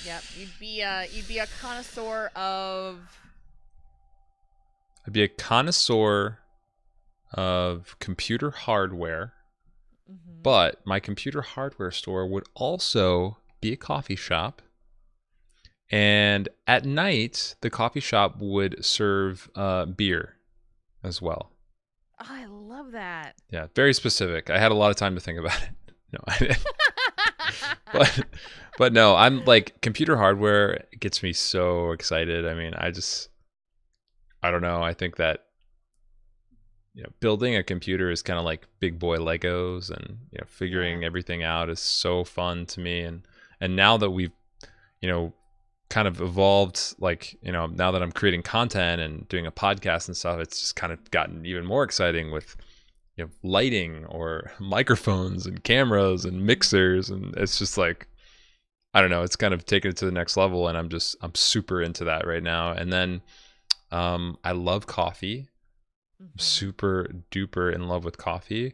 Yep, you'd be a connoisseur of. I'd be a connoisseur of computer hardware, but my computer hardware store would also be a coffee shop, And at night, the coffee shop would serve beer as well. Oh, I love that. Yeah, very specific. I had a lot of time to think about it. No, I didn't. but but no, I'm like, computer hardware gets me so excited. I mean, I don't know. I think that building a computer is kind of like big boy Legos, and figuring everything out is so fun to me. And now that we've kind of evolved, like now that I'm creating content and doing a podcast and stuff, it's just kind of gotten even more exciting with lighting or microphones and cameras and mixers, and it's just like, I don't know, it's kind of taken it to the next level, and I'm super into that right now. And then I love coffee. Super duper in love with coffee.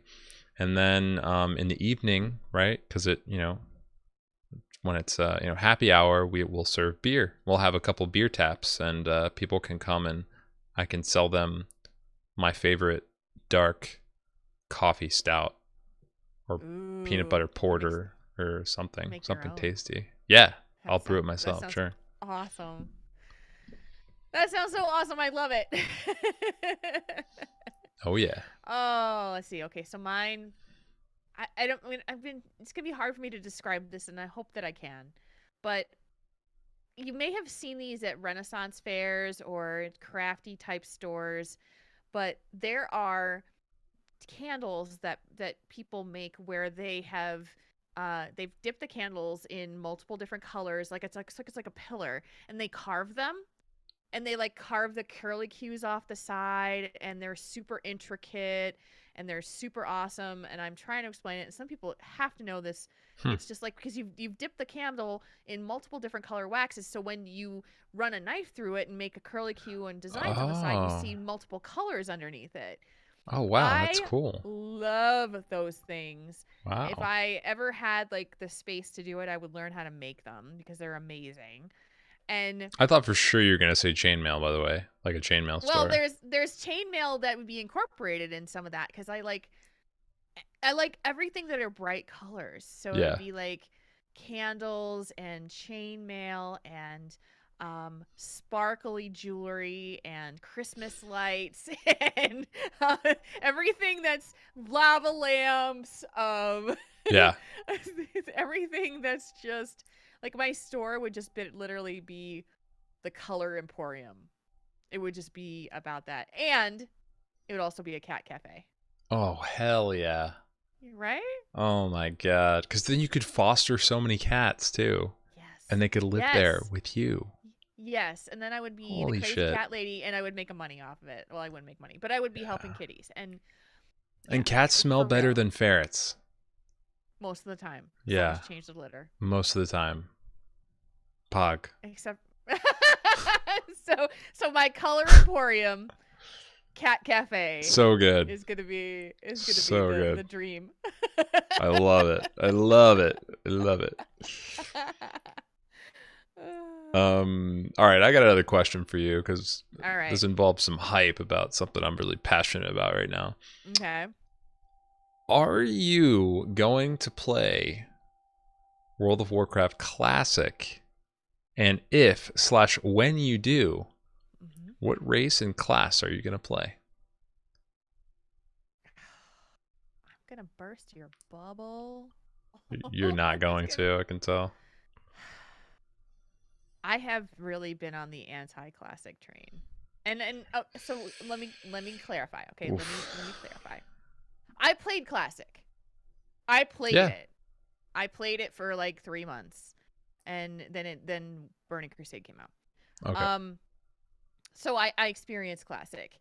And then in the evening, right, because it when it's happy hour, we will serve beer. We'll have a couple beer taps, and people can come, and I can sell them my favorite dark coffee stout or peanut butter porter or something tasty. Yeah, I'll brew it myself. Sure. Awesome. That sounds so awesome. I love it. Oh yeah. Oh, let's see. Okay, so mine, I don't, I mean, it's gonna be hard for me to describe this, and I hope that I can, but you may have seen these at Renaissance fairs or crafty type stores, but there are candles that people make where they've dipped the candles in multiple different colors, like it's like a pillar, and they carve them, and they like carve the curly cues off the side, and they're super intricate and they're super awesome. And I'm trying to explain it, and some people have to know this. It's just like, because you've dipped the candle in multiple different color waxes, so when you run a knife through it and make a curly cue and designs on the side, you see multiple colors underneath it. Oh wow, that's cool. I love those things. Wow. If I ever had like the space to do it, I would learn how to make them because they're amazing. And I thought for sure you were gonna say chainmail, by the way, like a chainmail store. well, there's chainmail that would be incorporated in some of that, because I like everything that are bright colors. So it'd be like candles and chainmail and sparkly jewelry and Christmas lights and everything that's lava lamps. Yeah. Everything that's just like, my store would just literally be the color emporium. It would just be about that, and it would also be a cat cafe. Oh hell yeah! Right? Oh my god! Because then you could foster so many cats too. Yes. And they could live there with you. Yes, and then I would be Holy the crazy shit. cat lady, and I would make money off of it. Well, I wouldn't make money, but I would be helping kitties. And cats smell better than ferrets. Most of the time. Yeah. Change the litter. Most of the time. Pog. Except so my color emporium cat cafe so good is gonna be so be good. The dream. I love it. I love it. I love it. All right, I got another question for you, because this involves some hype about something I'm really passionate about right now. Okay. Are you going to play World of Warcraft Classic? And if/when you do, what race and class are you going to play? I'm going to burst your bubble. You're not going to, I can tell. I have really been on the anti-classic train. And so let me clarify. Okay, let me clarify. I played classic. I played it. I played it for like 3 months. And then Burning Crusade came out. Okay. So I experienced classic,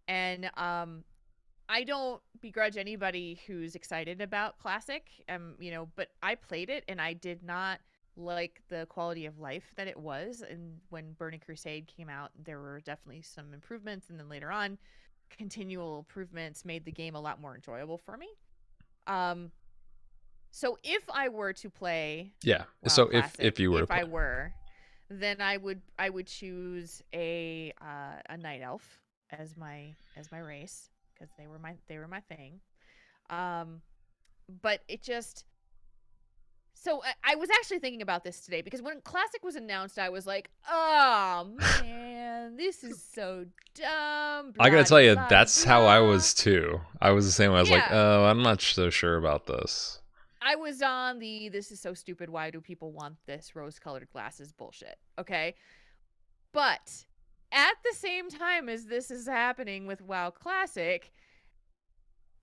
and I don't begrudge anybody who's excited about classic. But I played it, and I did not like the quality of life that it was. And when Burning Crusade came out, there were definitely some improvements, and then later on, continual improvements made the game a lot more enjoyable for me. So if I were to play, so classic, if you were, if I were, then I would choose a night elf as my race, because they were my thing. But it just, So I was actually thinking about this today because when Classic was announced, I was like, "Oh man, this is so dumb." I gotta Blah tell de you, blah de that's how I blah. was too. I was the same way. I was like, Yeah, oh, I'm not so sure about this. I was on the "this is so stupid. Why do people want this rose-colored glasses?" bullshit. Okay, but at the same time as this is happening with WoW Classic,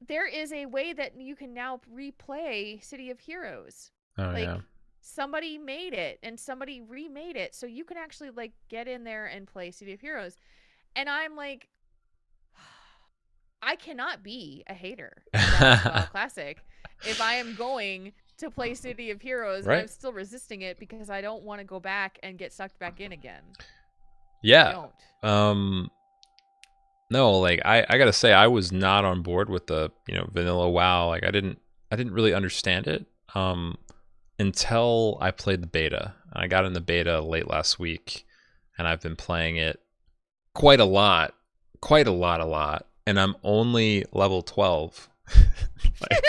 there is a way that you can now replay City of Heroes. Oh Like yeah. somebody made it and somebody remade it, so you can actually like get in there and play City of Heroes. And I'm like, I cannot be a hater about WoW Classic if I am going to play City of Heroes and I'm Right? still resisting it because I don't want to go back and get sucked back in again. I Yeah. don't. Um no, like I gotta say I was not on board with the, vanilla WoW. Like I didn't really understand it. Until I played the beta. I got in the beta late last week and I've been playing it quite a lot. Quite a lot. And I'm only level 12. Like,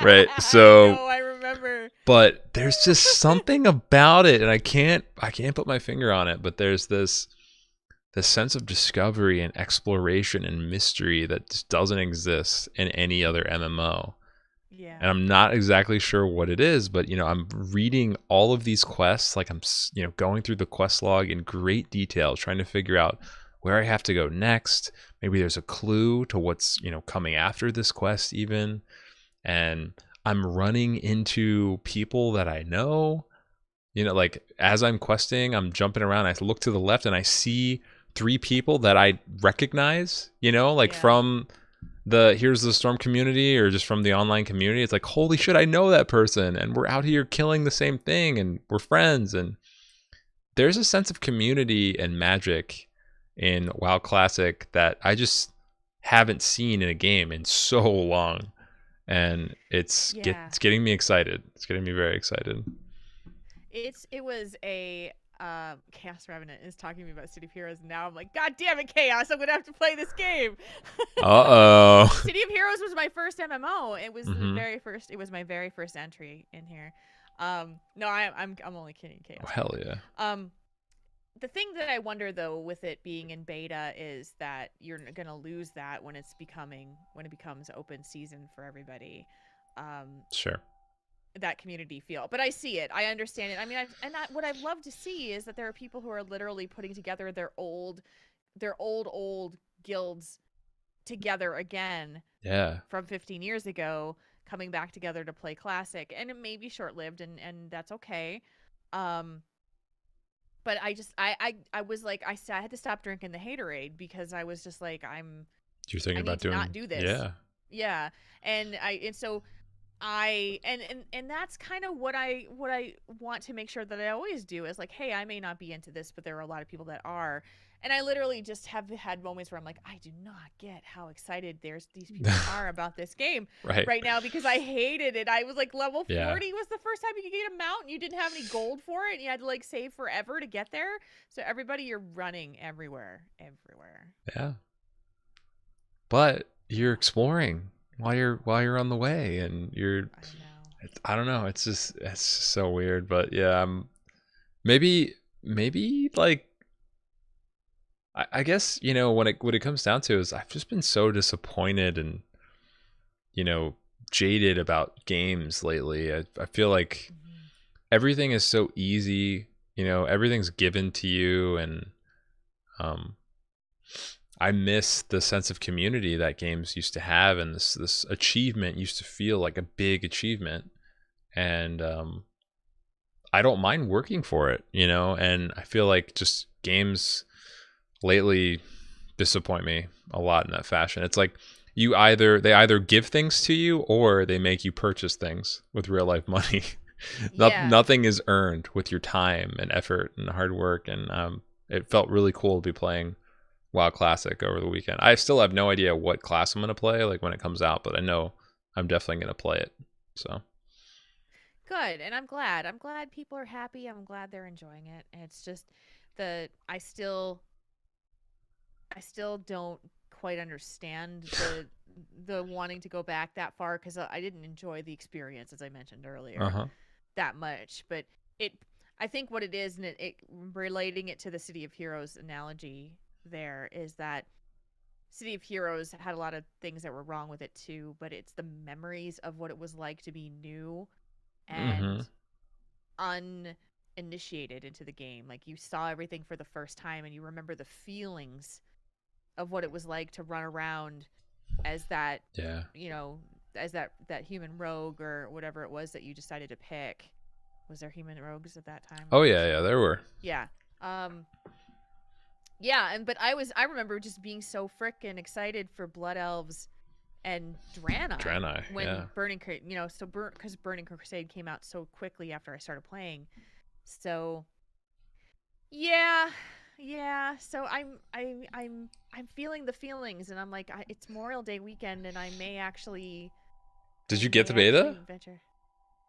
right. I So know, I remember. but there's just something about it and I can't put my finger on it, but there's this sense of discovery and exploration and mystery that just doesn't exist in any other MMO. Yeah. And I'm not exactly sure what it is, but I'm reading all of these quests, like I'm going through the quest log in great detail, trying to figure out where I have to go next. Maybe there's a clue to what's coming after this quest even. And I'm running into people that I know. Like as I'm questing, I'm jumping around. I look to the left and I see 3 people that I recognize. Like Yeah. from the Here's the Storm community or just from the online community. It's like, holy shit, I know that person, and we're out here killing the same thing, and we're friends. And there's a sense of community and magic in WoW Classic that I just haven't seen in a game in so long. And Yeah. it's getting me excited. It's getting me very excited. It was a Chaos Revenant is talking to me about City of Heroes, and now I'm like, God damn it, Chaos! I'm gonna have to play this game. Uh-oh. City of Heroes was my first MMO. It was the Mm-hmm. very first. It was my very first entry in here. No, I'm only kidding, Oh, Chaos. hell yeah. The thing that I wonder though, with it being in beta, is that you're gonna lose that when it becomes open season for everybody. Sure. That community feel, but I see it, I understand it. I mean, what I'd love to see is that there are people who are literally putting together their old guilds together again Yeah. from 15 years ago, coming back together to play Classic, and it may be short-lived, and that's okay. um but I was like, I had to stop drinking the haterade because I was just like, You're thinking I need about to not doing, do this. yeah. Yeah. And so and that's kind of what I want to make sure that I always do, is like, hey, I may not be into this, but there are a lot of people that are. And I literally just have had moments where I'm like, I do not get how excited these people are about this game Right. right now, because I hated it. I was like, level 40 Yeah. was the first time you could get a mount, and you didn't have any gold for it, and you had to like save forever to get there. So everybody, you're running everywhere. Yeah. But you're exploring while you're on the way, and I know. I don't know, it's just so weird. But yeah, maybe like I guess when it comes down to it, is I've just been so disappointed and you know jaded about games lately. I feel like Mm-hmm. everything is so easy. Everything's given to you, and um I miss the sense of community that games used to have, and this achievement used to feel like a big achievement. And I don't mind working for it, and I feel like just games lately disappoint me a lot in that fashion. It's like they either give things to you or they make you purchase things with real life money. Yeah. Nothing is earned with your time and effort and hard work. And it felt really cool to be playing WoW Classic over the weekend. I still have no idea what class I'm going to play like when it comes out, but I know I'm definitely going to play it. So Good, and I'm glad. I'm glad people are happy. I'm glad they're enjoying it. And it's just I still don't quite understand the wanting to go back that far, because I didn't enjoy the experience, as I mentioned earlier. uh-huh. that much, but I think what it is, and it relating it to the City of Heroes analogy there, is that City of Heroes had a lot of things that were wrong with it too, but it's the memories of what it was like to be new Mm-hmm. and uninitiated into the game. Like you saw everything for the first time and you remember the feelings of what it was like to run around as that, Yeah. as that human rogue or whatever it was that you decided to pick. Was there human rogues at that time? Oh yeah, there were. Yeah. Yeah, but I remember just being so frickin' excited for Blood Elves and Draenei when yeah. Burning because Burning Crusade came out so quickly after I started playing. So yeah. So I'm feeling the feelings, and I'm like, it's Memorial Day weekend, and I may actually. Did you get the beta? Venture.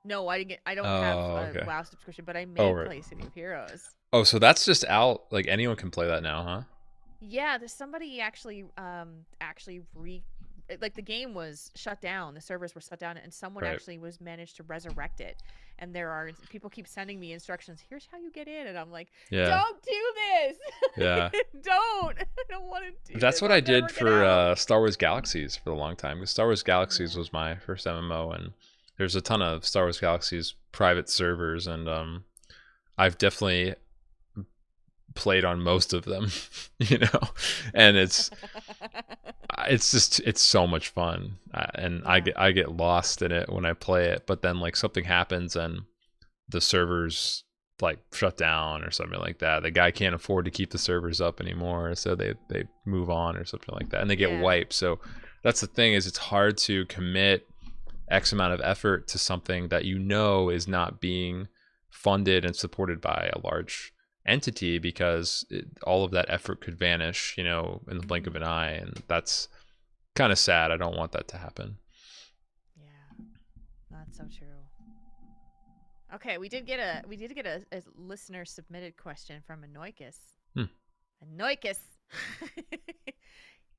No, I didn't get. I don't have a okay. WoW subscription, but I may right. play City of Heroes. Oh, so that's just out. Like anyone can play that now, huh? Yeah, there's somebody actually like the game was shut down, the servers were shut down, and someone actually was managed to resurrect it. And there are people keep sending me instructions. Here's how you get in, and I'm like, don't do this. Yeah. I don't want to do. That's what I did for Star Wars Galaxies for a long time. Because Star Wars Galaxies was my first MMO, and there's a ton of Star Wars Galaxies private servers, and I've definitely played on most of them, and it's so much fun, and I get lost in it when I play it, but then like something happens and the servers like shut down or something like that. The guy can't afford to keep the servers up anymore, so they move on or something like that, and they get wiped. So that's the thing, is it's hard to commit X amount of effort to something that is not being funded and supported by a large entity, because all of that effort could vanish, in the blink of an eye, and that's kind of sad. I don't want that to happen. Yeah, that's so true. Okay, we did get a listener submitted question from Anoikis. Anoikis. He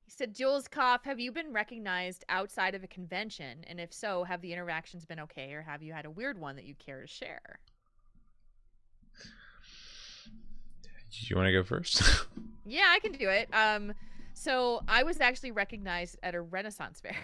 said, Jules Coffee, have you been recognized outside of a convention? And if so, have the interactions been okay, or have you had a weird one that you care to share? Do you want to go first? Yeah, I can do it. So I was actually recognized at a Renaissance fair.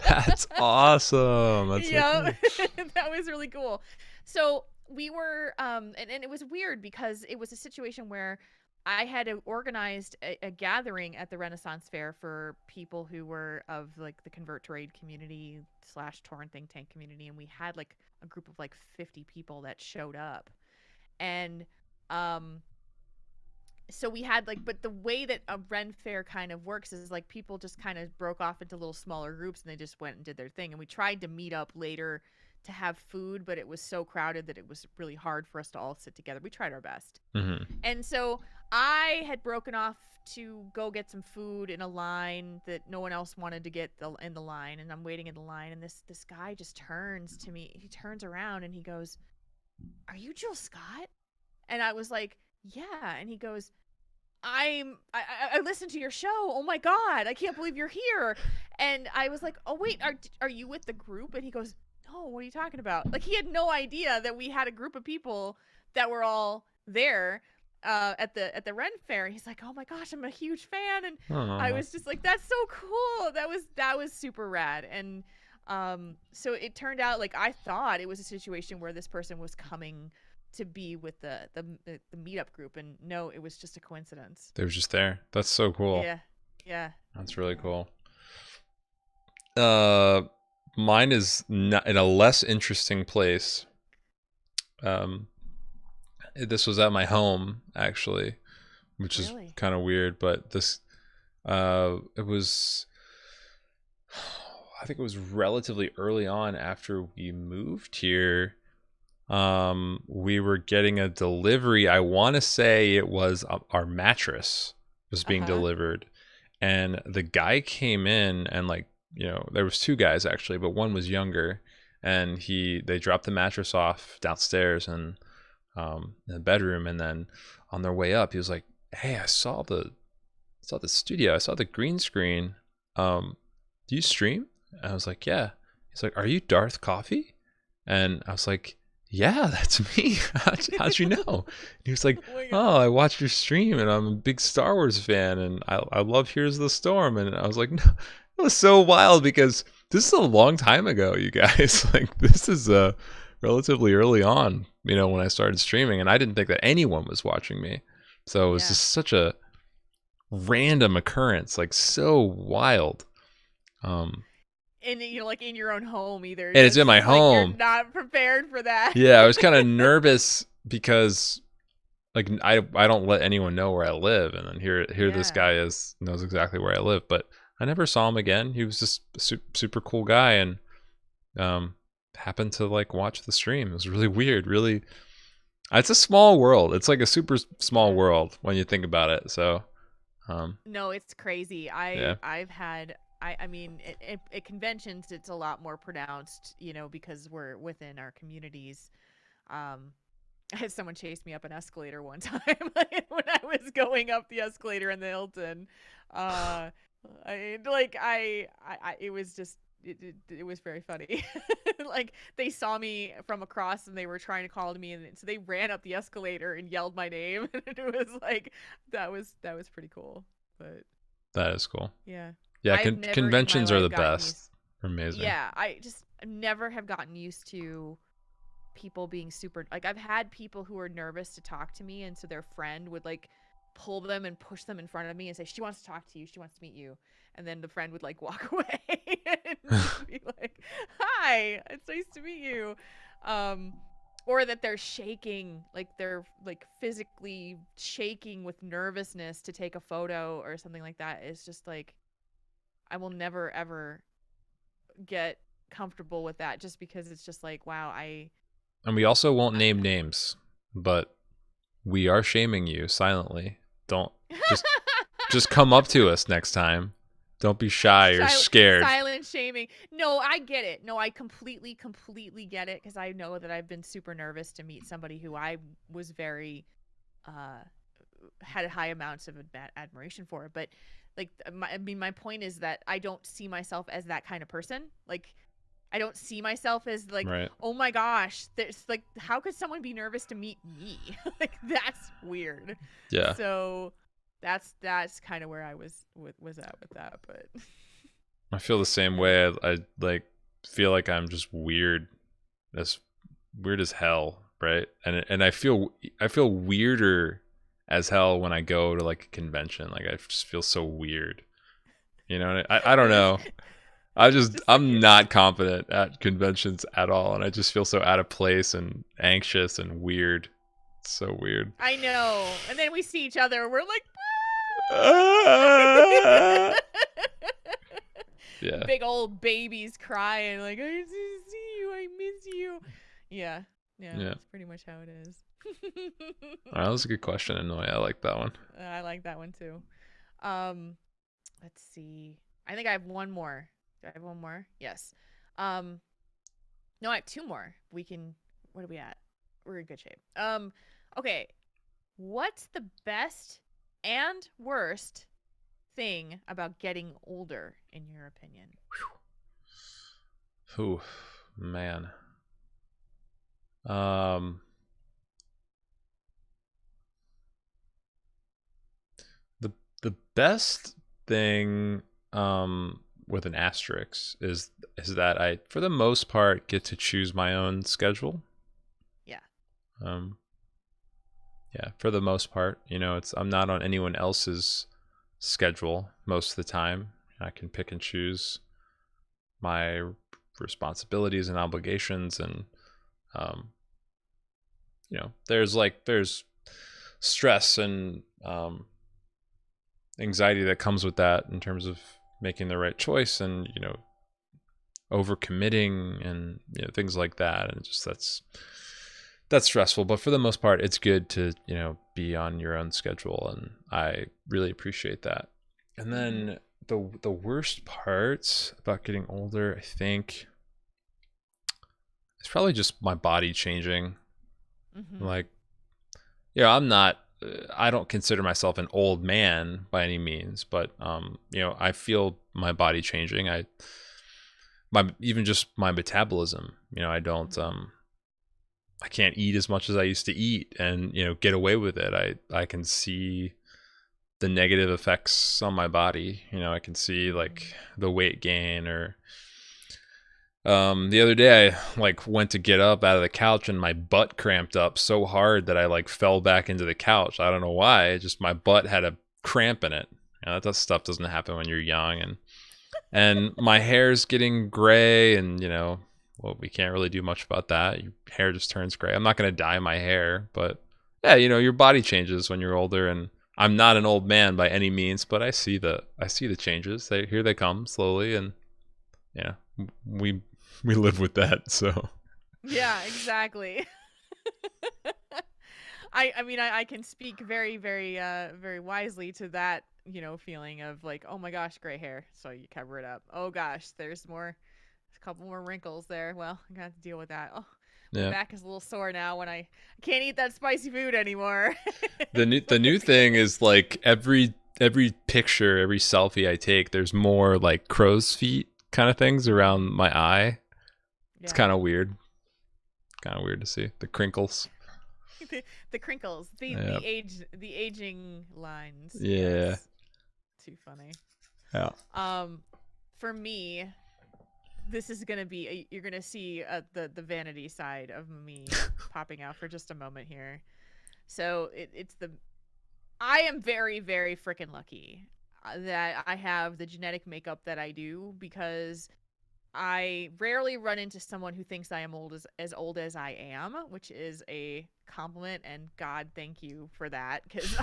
That's awesome. That's yeah, so cool. That was really cool. So we were, and it was weird because it was a situation where I had organized a gathering at the Renaissance fair for people who were of like the Convert to Raid community / Torrent think tank community, and we had like a group of like 50 people that showed up, and so we had like, but the way that a Ren fair kind of works is like people just kind of broke off into little smaller groups and they just went and did their thing. And we tried to meet up later to have food, but it was so crowded that it was really hard for us to all sit together. We tried our best. Mm-hmm. And so I had broken off to go get some food in a line that no one else wanted to get in the line. And I'm waiting in the line, and this guy just turns to me. He turns around and he goes, "Are you Jules Scott?" And I was like, "Yeah." And he goes, I listened to your show. Oh my God, I can't believe you're here. And I was like, "Oh wait, are you with the group?" And he goes, "No, what are you talking about?" Like he had no idea that we had a group of people that were all there at the Ren fair. He's like, "Oh my gosh, I'm a huge fan." And I was just like, "That's so cool." That was super rad. And so it turned out like I thought it was a situation where this person was coming to be with the meetup group, and no, it was just a coincidence. They were just there. That's so cool. Yeah, that's really cool. Mine is not in a less interesting place. This was at my home actually, which is kind of weird, but this it was, I think it was relatively early on after we moved here. We were getting a delivery. I want to say it was our mattress was being delivered, and the guy came in, and like, there was two guys actually, but one was younger, and they dropped the mattress off downstairs and in the bedroom, and then on their way up he was like, "Hey, I saw the studio, I saw the green screen, do you stream?" And I was like, "Yeah." He's like, "Are you Darth Coffee?" And I was like, yeah, that's me. How'd you know? And he was like, Oh my God. oh, I watched your stream and I'm a big Star Wars fan and I love Here's the Storm. And I was like, no, it was so wild because this is a long time ago, you guys. Like, this is relatively early on, when I started streaming, and I didn't think that anyone was watching me. So it was just such a random occurrence, like so wild. And like in your own home either. And it's in my like home. You're not prepared for that. Yeah, I was kind of nervous because like I don't let anyone know where I live, and then here this guy knows exactly where I live, but I never saw him again. He was just a super cool guy, and happened to like watch the stream. It was really weird. Really, it's a small world. It's like a super small world when you think about it. So no, it's crazy. I've had I mean at conventions it's a lot more pronounced, because we're within our communities. I had someone chase me up an escalator one time when I was going up the escalator in the Hilton. It was just it was very funny. Like they saw me from across and they were trying to call to me, and so they ran up the escalator and yelled my name. And it was like that was pretty cool. But that is cool. Yeah. Conventions are the best. Amazing. Yeah, I just never have gotten used to people being super, like I've had people who are nervous to talk to me, and so their friend would like pull them and push them in front of me and say, she wants to talk to you, she wants to meet you, and then the friend would like walk away and be like, hi, it's nice to meet you. Or that they're shaking, like they're like physically shaking with nervousness to take a photo or something like that. It's just like I will never ever get comfortable with that, just because it's just like, wow, and we also won't name names, but we are shaming you silently. Don't just come up to us next time. Don't be shy or scared. Silent shaming. No, I get it. No, I completely get it, because I know that I've been super nervous to meet somebody who I was very had high amounts of admiration for. But like, my point is that I don't see myself as that kind of person. Like, I don't see myself as like, right. Oh my gosh, there's like, how could someone be nervous to meet me? Like, that's weird. Yeah. So that's kind of where I was at with that. But I feel the same way. I like feel like I'm just weird as hell, right? And I feel weirder as hell when I go to like a convention. Like, I just feel so weird. I don't know. I'm not confident at conventions at all, and I just feel so out of place and anxious and weird. It's so weird. I know. And then we see each other, we're like, yeah. Big old babies crying like, I just see you, I miss you. Yeah. That's pretty much how it is. That was a good question, Annoy. I like that one. I like that one too. Let's see. I think I have one more. Do I have one more? Yes. No, I have two more. What are we at? We're in good shape. Okay. What's the best and worst thing about getting older, in your opinion? Whew, man. The best thing, with an asterisk, is that I, for the most part, get to choose my own schedule. Yeah. Yeah, for the most part, I'm not on anyone else's schedule most of the time. I can pick and choose my responsibilities and obligations, and there's stress and anxiety that comes with that in terms of making the right choice and overcommitting and things like that, and just that's stressful. But for the most part, it's good to be on your own schedule, and I really appreciate that. And then the worst parts about getting older, I think, it's probably just my body changing. Mm-hmm. Like, I don't consider myself an old man by any means, but I feel my body changing. Even just my metabolism. I don't I can't eat as much as I used to eat and, get away with it. I can see the negative effects on my body. I can see like the weight gain, or the other day I like went to get up out of the couch and my butt cramped up so hard that I like fell back into the couch. I don't know why. Just my butt had a cramp in it. That stuff doesn't happen when you're young, and my hair's getting gray, and well, we can't really do much about that. Your hair just turns gray. I'm not going to dye my hair, but yeah, your body changes when you're older, and I'm not an old man by any means, but I see the changes. Here they come slowly, and yeah, we live with that. So Yeah, exactly. I mean, I can speak very, very, very wisely to that, feeling of like, oh my gosh, gray hair. So you cover it up. Oh gosh, there's a couple more wrinkles there. Well, I'm gonna have to deal with that. Oh, my yeah. back is a little sore now when I can't eat that spicy food anymore. The new thing is like every picture, every selfie I take, there's more like crow's feet kind of things around my eye. It's kind of weird. Kind of weird to see the crinkles. The crinkles, the aging lines. Yeah. Yes. Too funny. Yeah. For me, this is gonna be you're gonna see the vanity side of me popping out for just a moment here. So I am very, very freaking lucky that I have the genetic makeup that I do, because I rarely run into someone who thinks I am as old as I am, which is a compliment, and God thank you for that, because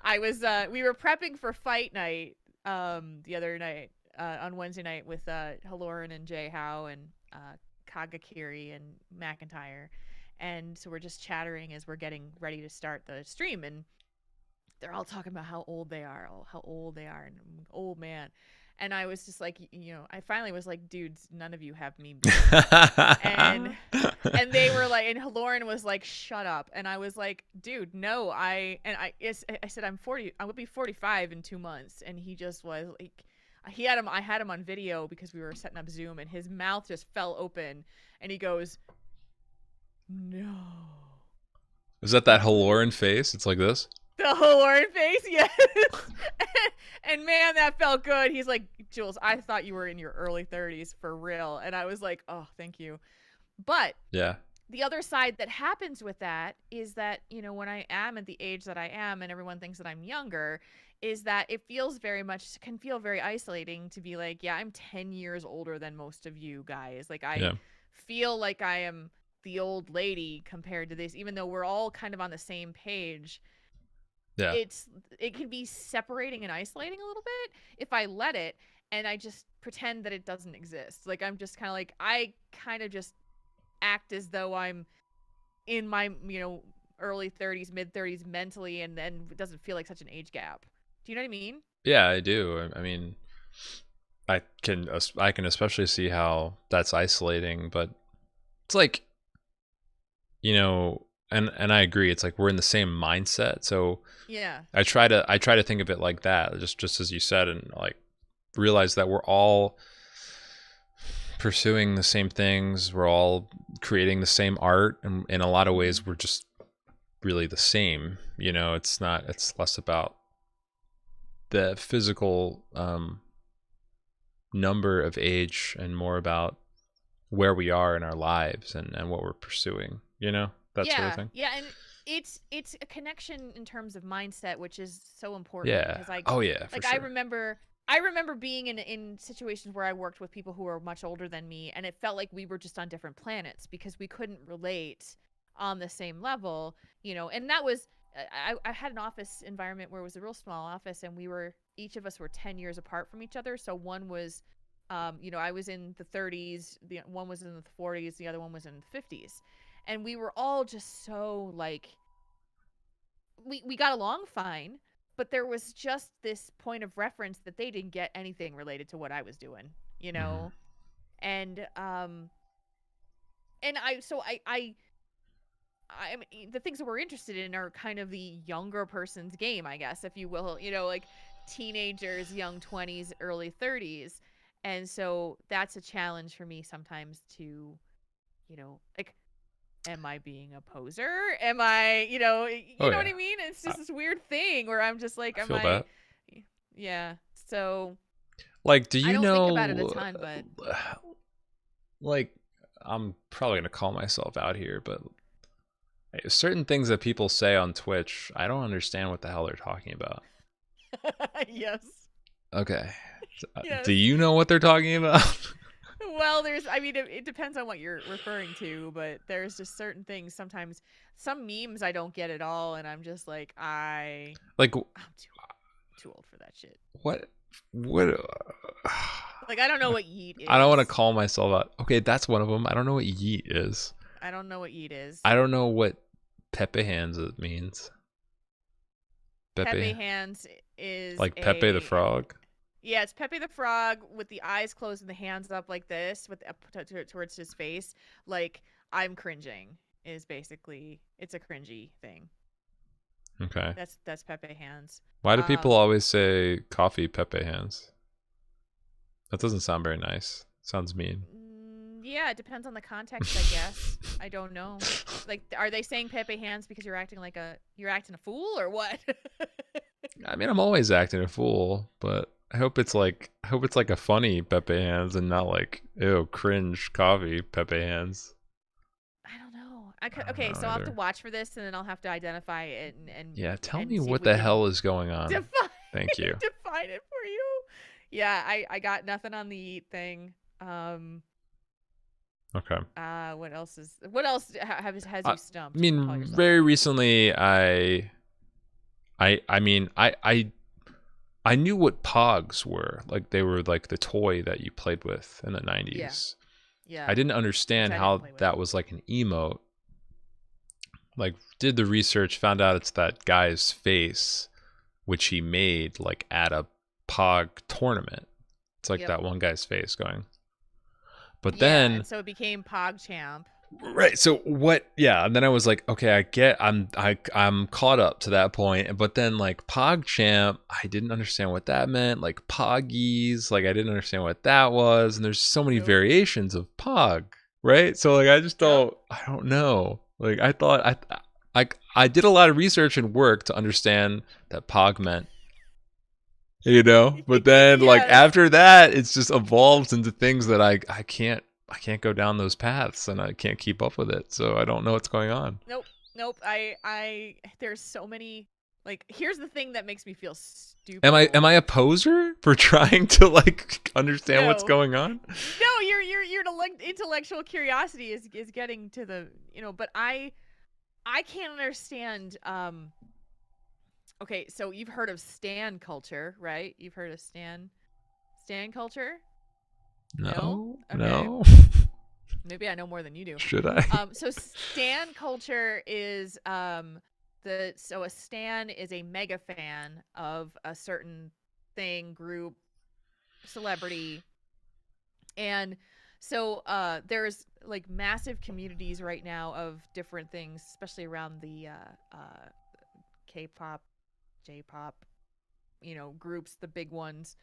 I was we were prepping for fight night the other night on Wednesday night with Haloran and Jay Howe and Kagakiri and McIntyre, and so we're just chattering as we're getting ready to start the stream, and they're all talking about how old they are, and I'm like, old man. And I was just like, I finally was like, dudes, none of you have me. and they were like, and Lauren was like, shut up. And I was like, dude, no, I said, I'm 40, I would be 45 in 2 months. And he just was like, I had him on video because we were setting up Zoom, and his mouth just fell open, and he goes, no. Is that Haloran face? It's like this? The Haloran face, yes. And man, that felt good. He's like, Jules, I thought you were in your early 30s for real. And I was like, oh, thank you. But yeah, the other side that happens with that is that, when I am at the age that I am and everyone thinks that I'm younger, is that it can feel very isolating to be like, yeah, I'm 10 years older than most of you guys. Like, I feel like I am the old lady compared to this, even though we're all kind of on the same page. Yeah. It can be separating and isolating a little bit if I let it, and I just pretend that it doesn't exist. Like, I'm just kind of like, I kind of just act as though I'm in my, early 30s, mid 30s mentally, and then it doesn't feel like such an age gap. Do you know what I mean? Yeah, I do. I mean, I can especially see how that's isolating, but it's like, and I agree. It's like we're in the same mindset. So yeah, I try to think of it like that, just as you said, and like realize that we're all pursuing the same things. We're all creating the same art, and in a lot of ways, we're just really the same. It's less about the physical number of age and more about where we are in our lives and what we're pursuing. That sort of thing. Yeah, and it's a connection in terms of mindset, which is so important. Yeah. Because, like, oh yeah. Like, sure. I remember being in situations where I worked with people who were much older than me, and it felt like we were just on different planets because we couldn't relate on the same level, And that was I had an office environment where it was a real small office, and each of us were 10 years apart from each other. So one was, I was in the 30s, the one was in the 40s, the other one was in the 50s. And we were all just so, like, we got along fine, but there was just this point of reference that they didn't get anything related to what I was doing, Mhm. And I mean, the things that we're interested in are kind of the younger person's game, I guess, if you will, like teenagers, young 20s, early 30s. And so that's a challenge for me sometimes to, like, am I being a poser? Am I, you know Oh, what yeah. I mean? It's just this weird thing where I'm just like, I am feel I? that. Yeah. So Like, do I you don't think about it a know, ton, but like, I'm probably gonna call myself out here, but certain things that people say on Twitch, I don't understand what the hell they're talking about. yes, Okay. yes. Do you know what they're talking about? Well, I mean, it depends on what you're referring to, but there's just certain things. Sometimes, some memes I don't get at all, and I'm just like, Like, I'm too old for that shit. what? What? Like, I don't know what yeet I don't want to is. call myself out. Okay, that's one of them. I don't know what yeet is. I don't know what yeet is. I don't know what Pepe Hands means. Pepe Hands is like Pepe the Frog. Yeah, it's Pepe the Frog with the eyes closed and the hands up like this, with up towards his face. Like, I'm cringing is basically, it's a cringy thing. Okay. That's Pepe Hands. Why do people always say coffee Pepe Hands? That doesn't sound very nice. Sounds mean. Yeah, it depends on the context, I guess. I don't know. Like, are they saying Pepe Hands because you're acting a fool or what? I mean, I'm always acting a fool, but I hope it's like a funny Pepe Hands and not like, ew, cringe coffee Pepe Hands. I don't know. Okay, so I'll have to watch for this, and then I'll have to identify it and yeah, tell and me see if what we the can hell is going on. Thank you. define it for you. Yeah, I got nothing on the eat thing. Okay. What else has you stumped? I mean, very recently, I mean, I knew what Pogs were. Like, they were like the toy that you played with in the 90s. Yeah. I didn't understand how that was like an emote. Like, did the research, found out it's that guy's face, which he made like at a Pog tournament. It's like that one guy's face going. But then, and so it became PogChamp. Right. So what? Yeah. And then I was like, okay, I'm caught up to that point. But then like PogChamp, I didn't understand what that meant. Like Poggies, like I didn't understand what that was. And there's so many variations of Pog, right? So like I just don't, I don't know. Like I thought I did a lot of research and work to understand that Pog meant, but then like after that, it's just evolved into things that I can't go down those paths, and I can't keep up with it. So I don't know what's going on. Nope. There's so many. Like, here's the thing that makes me feel stupid. Am I a poser for trying to like understand what's going on? No, your intellectual curiosity is getting to the, but I can't understand. Okay, so you've heard of stan culture, right? You've heard of stan culture? No. Okay. No. Maybe I know more than you do. Should I? So stan culture is a stan is a mega fan of a certain thing, group, celebrity. And so there's like massive communities right now of different things, especially around the K-pop, J-pop, groups, the big ones,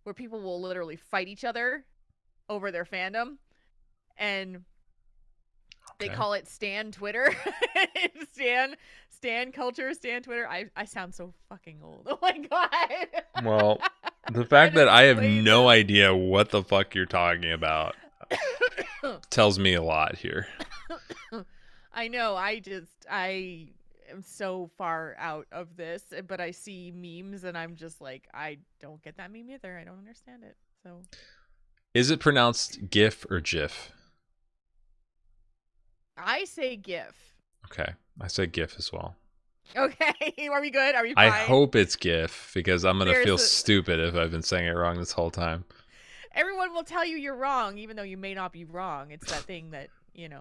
where people will literally fight each other over their fandom, and they call it Stan Twitter. Stan culture, Stan Twitter. I sound so fucking old. Oh my god. Well, the fact that I have no idea what the fuck you're talking about tells me a lot here. I know. I am so far out of this, but I see memes and I'm just like, I don't get that meme either. I don't understand it. So, is it pronounced GIF or GIF? I say GIF. Okay, I say GIF as well. Okay, are we good? Are we fine? I hope it's GIF, because I'm gonna feel stupid if I've been saying it wrong this whole time. Everyone will tell you you're wrong, even though you may not be wrong. It's that thing that,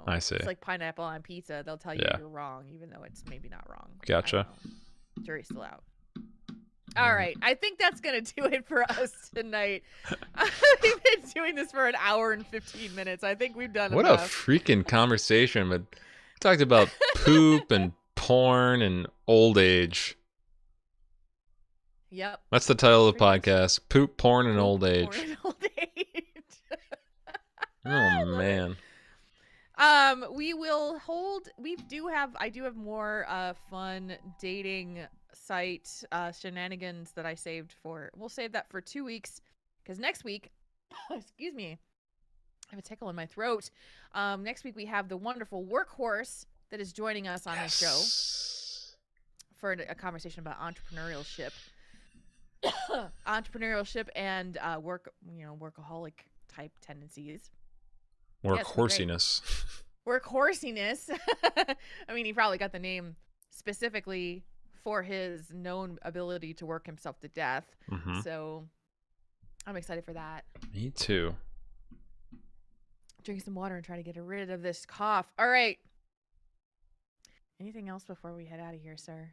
I see. It's like pineapple on pizza. They'll tell you you're wrong, even though it's maybe not wrong. Gotcha. Jury's still out. All right, I think that's gonna do it for us tonight. We've been doing this for an hour and 15 minutes. I think we've done enough. What a freaking conversation! But we talked about poop and porn and old age. Yep. That's the title of the podcast: Poop, Porn, and Old Age. Porn and old age. Oh man. I do have more fun dating site shenanigans that I saved for. We'll save that for 2 weeks because next week, excuse me, I have a tickle in my throat. Next week we have the wonderful Workhorse that is joining us on the show for a conversation about entrepreneurship, and workaholic type tendencies. Workhorsiness. Workhorsiness. I mean, he probably got the name specifically for his known ability to work himself to death. Mm-hmm. So I'm excited for that. Me too. Drink some water and try to get rid of this cough. All right. Anything else before we head out of here, sir?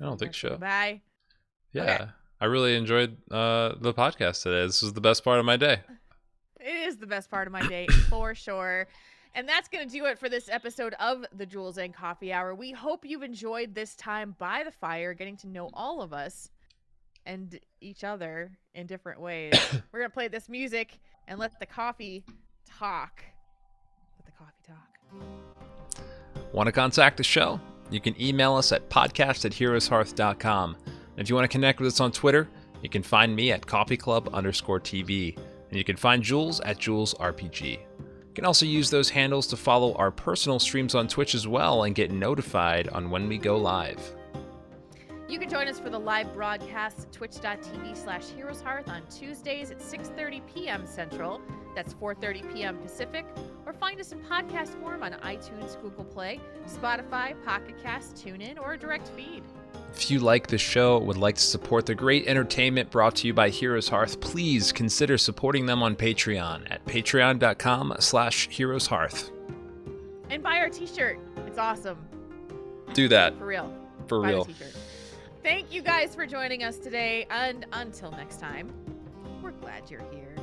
I don't think so. Bye. Yeah. Okay. I really enjoyed the podcast today. This was the best part of my day. It is the best part of my day for sure. And that's going to do it for this episode of the Jules and Coffee Hour. We hope you've enjoyed this time by the fire, getting to know all of us and each other in different ways. We're going to play this music and let the coffee talk. Let the coffee talk. Want to contact the show? You can email us at podcast@heroeshearth.com. And if you want to connect with us on Twitter, you can find me at coffeeclub_TV. And you can find Jules at JulesRPG. You can also use those handles to follow our personal streams on Twitch as well and get notified on when we go live. You can join us for the live broadcast at twitch.tv/HeroesHearth on Tuesdays at 6:30 p.m. Central. That's 4:30 p.m. Pacific. Or find us in podcast form on iTunes, Google Play, Spotify, Pocket Cast, TuneIn, or a direct feed. If you like the show, would like to support the great entertainment brought to you by Heroes Hearth, please consider supporting them on Patreon at patreon.com/HeroesHearth. And buy our t-shirt. It's awesome. Do that. For real. For Buy real. the t-shirt. Thank you guys for joining us today. And until next time, we're glad you're here.